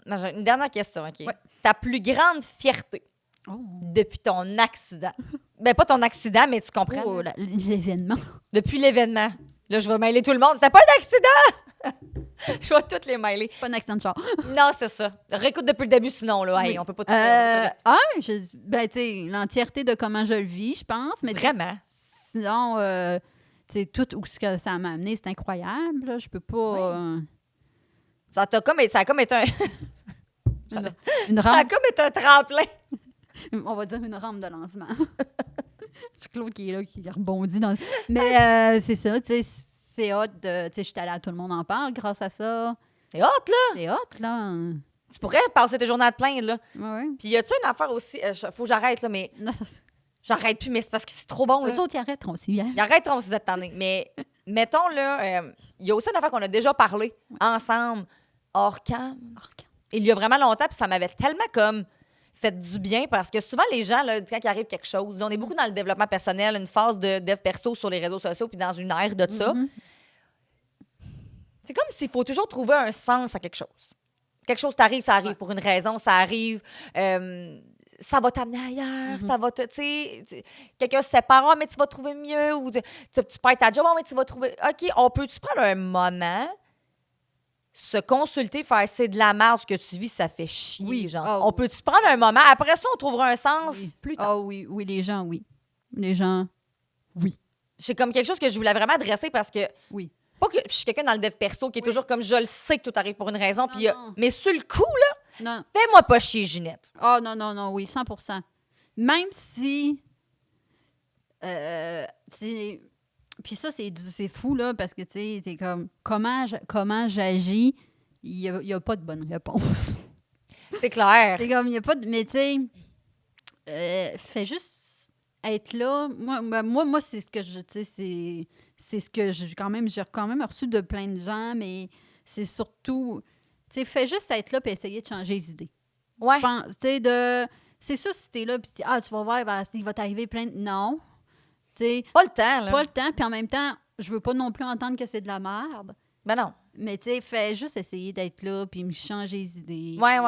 J'ai une dernière question, OK? Ouais. Ta plus grande fierté Oh, depuis ton accident. Ben, pas ton accident, mais tu comprends. oh, l'événement. Depuis l'événement. Là, je vais mêler tout le monde. C'était pas un accident! Je vais toutes les mêler. Pas un accident de char. Non, c'est ça. Réécoute depuis le début, sinon, là. Hey, Oui. on peut pas tout faire. Ben, tu sais, l'entièreté de comment je le vis, je pense. Mais Vraiment? sinon, tu sais, tout où ce que ça m'a amené, c'est incroyable. Là. Je peux pas... Ça a comme été un, une ça a rampe, comme été un tremplin. on va dire une rampe de lancement. C'est Claude qui est là, qui rebondit dans... Mais c'est ça, tu sais, c'est hot de... Tu sais, je suis allée à Tout le monde en parle grâce à ça. C'est hot, là. C'est hot, là. Tu pourrais passer tes journées à te plaindre, là. Ouais. Puis y a-tu une affaire aussi, faut que j'arrête, là, mais Non, j'arrête plus, mais c'est parce que c'est trop bon, là. eux autres, ils arrêteront aussi, hein? Ils arrêteront si vous êtes tannés. Mais mettons, là, il y a aussi une affaire qu'on a déjà parlé ensemble, hors cam. Il y a vraiment longtemps, puis ça m'avait tellement comme fait du bien parce que souvent, les gens, là, quand il arrive quelque chose, là, on est beaucoup dans le développement personnel, une phase de dev perso sur les réseaux sociaux, puis dans une ère de ça. Mhm. C'est comme s'il faut toujours trouver un sens à quelque chose. Quelque chose t'arrive, ça arrive pour une raison, ça arrive. Ça va t'amener ailleurs, ça va te. Tu sais, quelqu'un se sépare, ah, mais tu vas trouver mieux, ou tu perds ta job, ah, mais tu vas trouver. OK, on peut-tu prendre un moment, se consulter, faire c'est de la merde ce que tu vis, ça fait chier. Oui. Genre. Ah, On oui. peut-tu prendre un moment, après ça, on trouvera un sens Oui. plus tard. Ah oui, les gens, oui. Les gens, oui. C'est comme quelque chose que je voulais vraiment adresser parce que. Oui. Pas que je suis quelqu'un dans le dev perso qui est Oui. toujours comme je le sais que tout arrive pour une raison. Non, Puis, non. mais sur le coup, là, Non. fais-moi pas chier, Ginette. Ah non, oui, 100%. Même si... Puis ça, c'est fou, là, parce que, tu sais, c'est comme... Comment j'agis, il n'y a pas de bonne réponse. C'est clair. C'est comme, il n'y a pas de... Mais, tu sais, fais juste être là. Moi c'est ce que je... Tu sais, c'est ce que j'ai quand même reçu de plein de gens, mais c'est surtout... Tu sais, fais juste être là et essayer de changer les idées. Ouais. Tu sais, c'est sûr, si t'es là, puis tu vas voir, il va t'arriver plein de... Non. Tu sais, Pas le temps, là. pas le temps, puis en même temps, je veux pas non plus entendre que c'est de la merde. Ben non. Mais tu sais, fais juste essayer d'être là, puis me changer les idées. Ouais.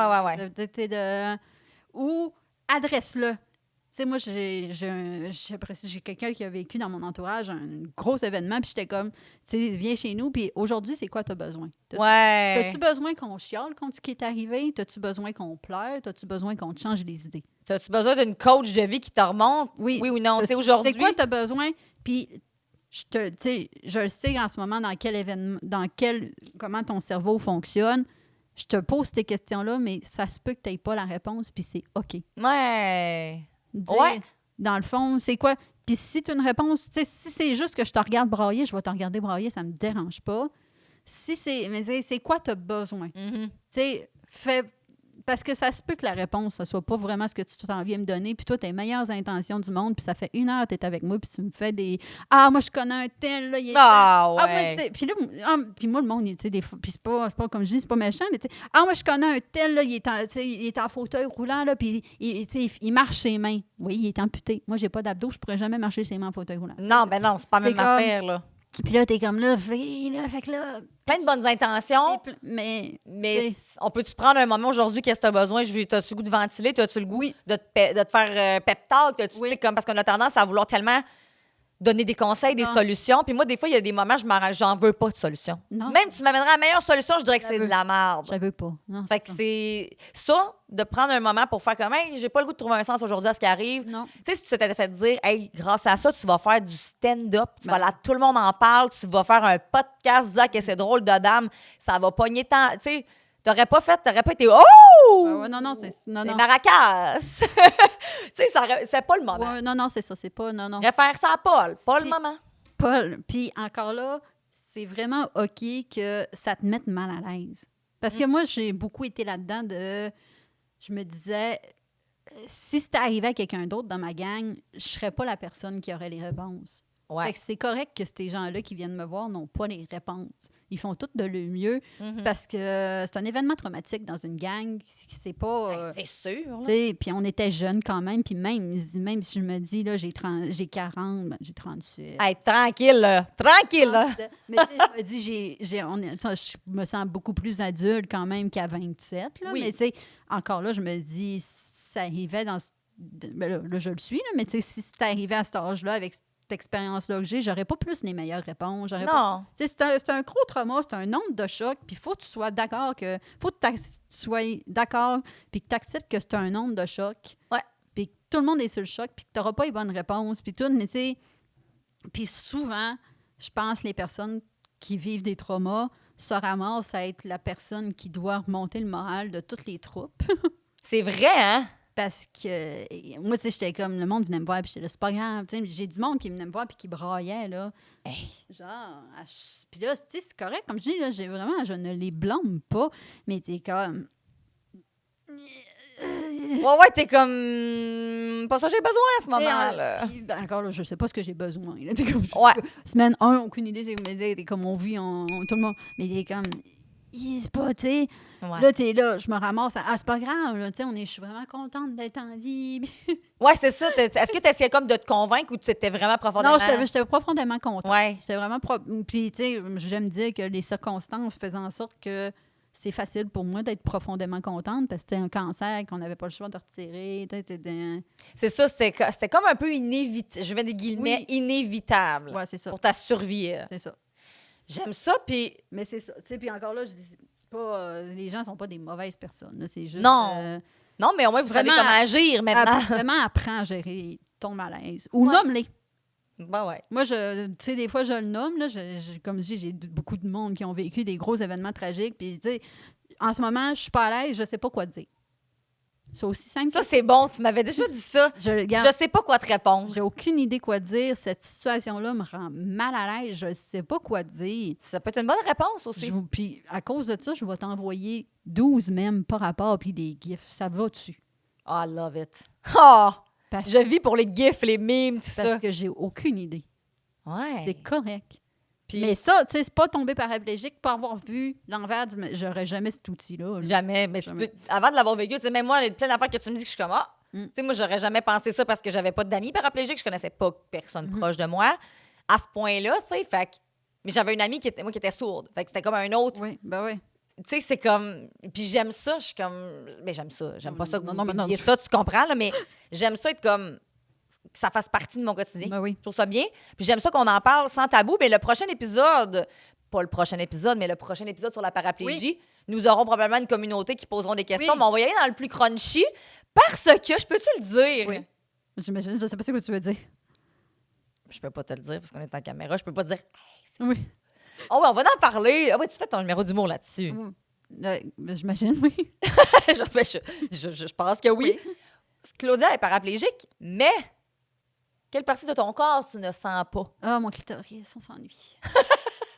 Ou adresse-le. Tu sais, moi, j'ai quelqu'un qui a vécu dans mon entourage un gros événement, puis j'étais comme, tu sais, viens chez nous, puis aujourd'hui, c'est quoi t'as besoin? Ouais. T'as-tu besoin qu'on chiale contre ce qui est arrivé? T'as-tu besoin qu'on pleure? T'as-tu besoin qu'on te change les idées? As-tu besoin d'une coach de vie qui te remonte? Oui. Oui ou non? Tu sais, C'est aujourd'hui. quoi t'as besoin? Puis, tu sais, je le sais en ce moment dans quel événement, comment ton cerveau fonctionne. Je te pose ces questions-là, mais ça se peut que tu n'aies pas la réponse, puis c'est OK. Ouais. Dire, Ouais. Dans le fond, c'est quoi? Puis si tu as une réponse, tu sais, si c'est juste que je te regarde brailler, je vais te regarder brailler, ça me dérange pas. Mais c'est quoi tu as besoin? Mhm. Tu sais, parce que ça se peut que la réponse, ne soit pas vraiment ce que tu t'en viens me donner, puis toi, tes meilleures intentions du monde, puis ça fait 1 heure que tu es avec moi, puis tu me fais des « Ah, moi, je connais un tel, là, il est... » Ah, Ah, ouais. moi, tu sais, puis là, puis moi, le monde, tu sais, des fois, puis c'est pas comme je dis, c'est pas méchant, mais tu sais, « Ah, moi, je connais un tel, là, il est en fauteuil roulant, là, puis il marche ses mains. » Oui, il est amputé. Moi, j'ai pas d'abdos, je pourrais jamais marcher ses mains en fauteuil roulant. Non, ben non, c'est pas la même C'est comme- affaire, là. Puis là, t'es comme là, fait que là... Plein de bonnes intentions, Mais... mais on peut-tu prendre un moment aujourd'hui, qu'est-ce que tu as besoin? T'as-tu le goût de ventiler? T'as-tu le goût Oui. de te faire pep talk? Oui. Tu sais, comme, parce qu'on a tendance à vouloir tellement donner des conseils, des Non. solutions. Puis moi, des fois, il y a des moments, j'en veux pas de solution. Non. Même tu m'amènerais la meilleure solution, je dirais que Je c'est veux. de la merde. Je veux pas. Non, Fait que ça. c'est ça, de prendre un moment pour faire comme, hey, j'ai pas le goût de trouver un sens aujourd'hui à ce qui arrive. Non. Tu sais, si tu t'étais fait dire, hey, grâce à ça, tu vas faire du stand-up, tu Ben. vas là, tout le monde en parle, tu vas faire un podcast, Zach, et c'est drôle de dame, ça va pogner tant. Tu sais, t'aurais pas été, oh! Ouais, non, c'est... Non, Les non. maracas! Tu sais, c'est pas le moment. Ouais, non, c'est ça. C'est pas... Non. Faire ça à Paul, pas le Puis- moment. Paul, puis encore là, c'est vraiment OK que ça te mette mal à l'aise. Parce que moi, j'ai beaucoup été là-dedans de... Je me disais, si c'était arrivé à quelqu'un d'autre dans ma gang, je serais pas la personne qui aurait les réponses. Ouais. Fait que c'est correct que ces gens-là qui viennent me voir n'ont pas les réponses. Ils font tout de leur mieux Mhm. parce que c'est un événement traumatique dans une gang. C'est pas... Ben, c'est sûr. tu là. sais, puis on était jeunes quand même, puis même si je me dis, là, j'ai 40, ben, j'ai 38. Hey, tranquille, là. Tranquille, là. Mais tu sais, je me dis, je me sens beaucoup plus adulte quand même qu'à 27. Là, Oui. Mais tu sais, encore là, je me dis, ça arrivait dans... Ben là, je le suis, là, mais tu sais, si c'était arrivé à cet âge-là, avec cette expérience-là que j'ai, j'aurais pas plus les meilleures réponses. J'aurais pas... Non. Tu sais, c'est un gros trauma, c'est un nombre de choc, puis il faut que tu sois d'accord que... faut que tu sois d'accord, puis que tu acceptes que c'est un nombre de chocs. Ouais. Puis que tout le monde est sur le choc, puis que tu n'auras pas les bonnes réponses, puis tout, mais tu sais... Puis souvent, je pense que les personnes qui vivent des traumas se ramassent à être la personne qui doit remonter le moral de toutes les troupes. C'est vrai, hein? Parce que moi, tu sais, j'étais comme, le monde venait me voir, puis j'étais là, c'est pas grave. Tu sais, j'ai du monde qui venait me voir, puis qui braillait, là. Hey. Genre, puis là, tu sais, c'est correct, comme je dis, là, je ne les blâme pas, mais t'es comme. Ouais, t'es comme... Pas ça que j'ai besoin à ce moment-là. Puis, ben, encore là, je sais pas ce que j'ai besoin. Là. T'es comme, Ouais. Semaine 1, aucune idée, c'est t'es comme on vit, tout le monde. Mais t'es comme. C'est pas, tu sais. Ouais. Là, t'es là, je me ramasse. C'est pas grave, là, tu sais, je suis vraiment contente d'être en vie. Ouais, c'est ça. Est-ce que tu essayais comme de te convaincre ou tu étais vraiment profondément... Non, j'étais profondément contente. Ouais. J'étais vraiment. Puis, tu sais, j'aime dire que les circonstances faisaient en sorte que c'est facile pour moi d'être profondément contente parce que c'était un cancer qu'on n'avait pas le choix de retirer. C'est ça, c'était comme un peu inévitable. Je mets des guillemets, Oui. inévitable Ouais, c'est ça. pour ta survie. C'est ça. J'aime ça, puis... Mais c'est ça. Tu sais, puis encore là, je dis pas. Les gens sont pas des mauvaises personnes. Là, c'est juste. Non. Non, mais au moins, vous savez vraiment, comment agir maintenant. Vraiment, apprends à gérer ton malaise. Ou Ouais. nomme-les. Ben ouais. Moi, tu sais, des fois, je le nomme. Là, comme je dis, j'ai beaucoup de monde qui ont vécu des gros événements tragiques. Puis, tu sais, en ce moment, je suis pas à l'aise, je sais pas quoi dire. C'est aussi simple Ça, que c'est bon. Tu m'avais déjà dit ça. Je sais pas quoi te répondre. J'ai aucune idée quoi dire. Cette situation-là me rend mal à l'aise. Je sais pas quoi dire. Ça peut être une bonne réponse aussi. Puis, à cause de ça, je vais t'envoyer 12 mèmes par rapport, puis des gifs. Ça va dessus. I love it. Oh! Parce, Je vis pour les gifs, les mimes, tout parce ça. que j'ai aucune idée. Ouais. C'est correct. Puis- Mais ça, tu sais, c'est pas tomber paraplégique, pas avoir vu l'envers du... J'aurais jamais cet outil-là. là. Jamais. Mais Jamais. tu peux, avant de l'avoir vécu, tu sais, même moi, il y a plein d'affaires que tu me dis que je suis comme, Mm. tu sais, moi, j'aurais jamais pensé ça parce que j'avais pas d'amis paraplégiques, je connaissais pas personne Mhm. proche de moi. À ce point-là, tu sais, fait que- mais j'avais une amie qui était sourde. Fait que c'était comme un autre. Oui, ben oui. Tu sais, c'est comme. Puis j'aime ça, je suis comme. Mais j'aime ça. J'aime pas ça que Non, vous non, mais non. publiez ça, tu comprends, là, mais j'aime ça être comme. Que ça fasse partie de mon quotidien. Ben oui. Je trouve ça bien. Puis j'aime ça qu'on en parle sans tabou. Mais le prochain épisode, pas le prochain épisode, mais le prochain épisode sur la paraplégie, nous aurons probablement une communauté qui poseront des questions. Oui. Mais on va y aller dans le plus crunchy parce que, je peux-tu le dire? Oui. J'imagine, je sais pas ce que tu veux dire. Je peux pas te le dire parce qu'on est en caméra. Je peux pas dire. Oui. Oh, ouais, on va en parler. Ah, ouais, tu fais ton numéro d'humour là-dessus. Ben, j'imagine, oui. je pense que oui. Claudia est paraplégique, mais quelle partie de ton corps tu ne sens pas? Ah, mon clitoris, on s'ennuie.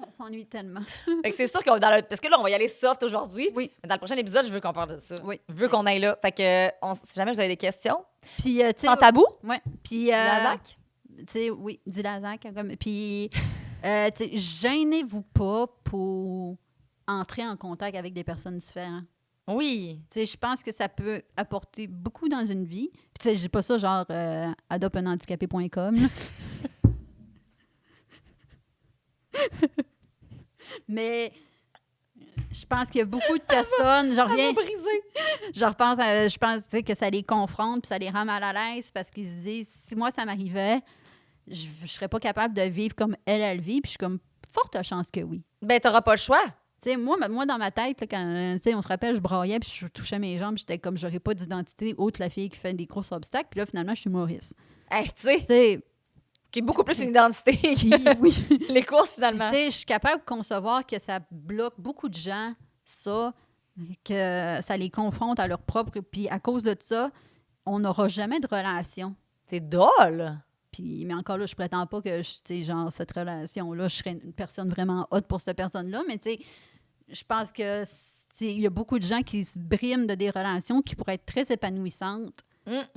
On s'ennuie tellement. Fait que c'est sûr qu'on parce que là, on va y aller soft aujourd'hui. Oui. Mais dans le prochain épisode, je veux qu'on parle de ça. Oui. Je veux qu'on aille là. Fait que si jamais vous avez des questions, Puis, tu sais. sans tabou, Ouais. Puis. Lazac. Tu sais, oui, dis Lazac. Puis, tu sais, gênez-vous pas pour entrer en contact avec des personnes différentes. Oui. Tu sais, je pense que ça peut apporter beaucoup dans une vie. Puis, tu sais, je dis pas ça genre adopteunhandicapé.com. là. Mais je pense qu'il y a beaucoup de personnes. Je reviens. Je pense tu sais, que ça les confronte puis ça les rend mal à l'aise parce qu'ils se disent si moi ça m'arrivait, je serais pas capable de vivre comme elle vit. Puis je suis comme forte chance que oui. Ben, t'auras pas le choix. Tu sais, moi, dans ma tête, là, quand tu sais, on se rappelle, je braillais puis je touchais mes jambes, j'étais comme j'aurais pas d'identité autre la fille qui fait des gros obstacles. Puis là, finalement, je suis Maurice. Hey, tu sais, Tu sais, qui est beaucoup plus une identité puis que oui. les courses, Puis, finalement. tu sais, je suis capable de concevoir que ça bloque beaucoup de gens, ça, que ça les confronte à leur propre. Puis à cause de ça, on n'aura jamais de relation. C'est drôle. Puis, mais encore là, je prétends pas que, tu sais, genre, cette relation-là, je serais une personne vraiment haute pour cette personne-là, mais tu sais, je pense que il y a beaucoup de gens qui se briment de des relations qui pourraient être très épanouissantes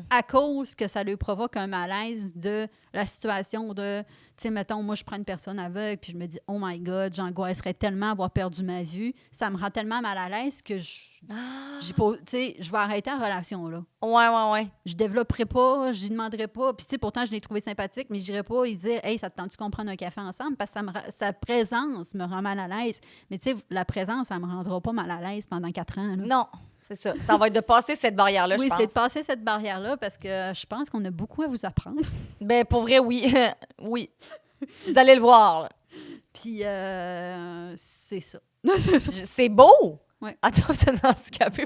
à cause que ça leur provoque un malaise de la situation de, tu sais, mettons, moi, je prends une personne aveugle, puis je me dis, oh my God, j'angoisserais tellement avoir perdu ma vue. Ça me rend tellement mal à l'aise que j'ai pas, tu sais, je vais arrêter la relation, là. Ouais. Je développerai pas, je lui demanderai pas. Puis, tu sais, pourtant, je l'ai trouvé sympathique, mais je n'irai pas lui dire, hey, ça te tente-tu qu'on prenne un café ensemble? Parce que sa présence me rend mal à l'aise. Mais, tu sais, la présence, ça me rendra pas mal à l'aise pendant 4 ans. Là. Non, c'est ça. Ça va être de passer cette barrière-là, Oui, je pense. c'est de passer cette barrière-là parce que je pense qu'on a beaucoup à vous apprendre. Ben, pour vrai, oui. Oui. Vous allez le voir, là. Puis, c'est ça. C'est beau! Ouais. Adopte un handicapé.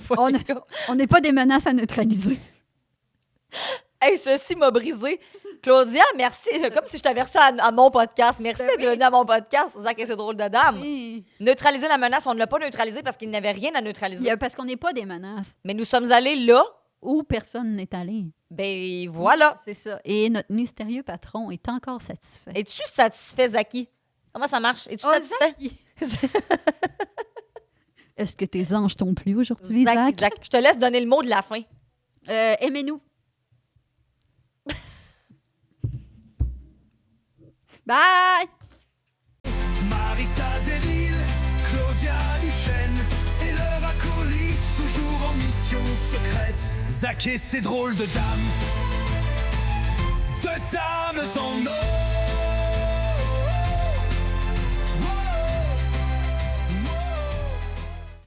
On n'est pas des menaces à neutraliser. Hey, ceci m'a brisé. Claudia, merci. Comme si je t'avais reçu à mon podcast. Merci d'être venue à mon podcast. Zach et c'est drôle de dame. Oui. Neutraliser la menace, on ne l'a pas neutralisé parce qu'il n'y avait rien à neutraliser. Parce qu'on n'est pas des menaces. Mais nous sommes allés là. Où personne n'est allé. Ben voilà. C'est ça. Et notre mystérieux patron est encore satisfait. Es-tu satisfait, Zaki? Comment ça marche? Es-tu satisfait? Est-ce que tes anges t'ont plu aujourd'hui, Zach? Zach, je te laisse donner le mot de la fin. Aimez-nous. Bye! Marissa Delille, Claudia Duchesne et leur acolyte, toujours en mission secrète. Zach et ses drôles de dames sans nom.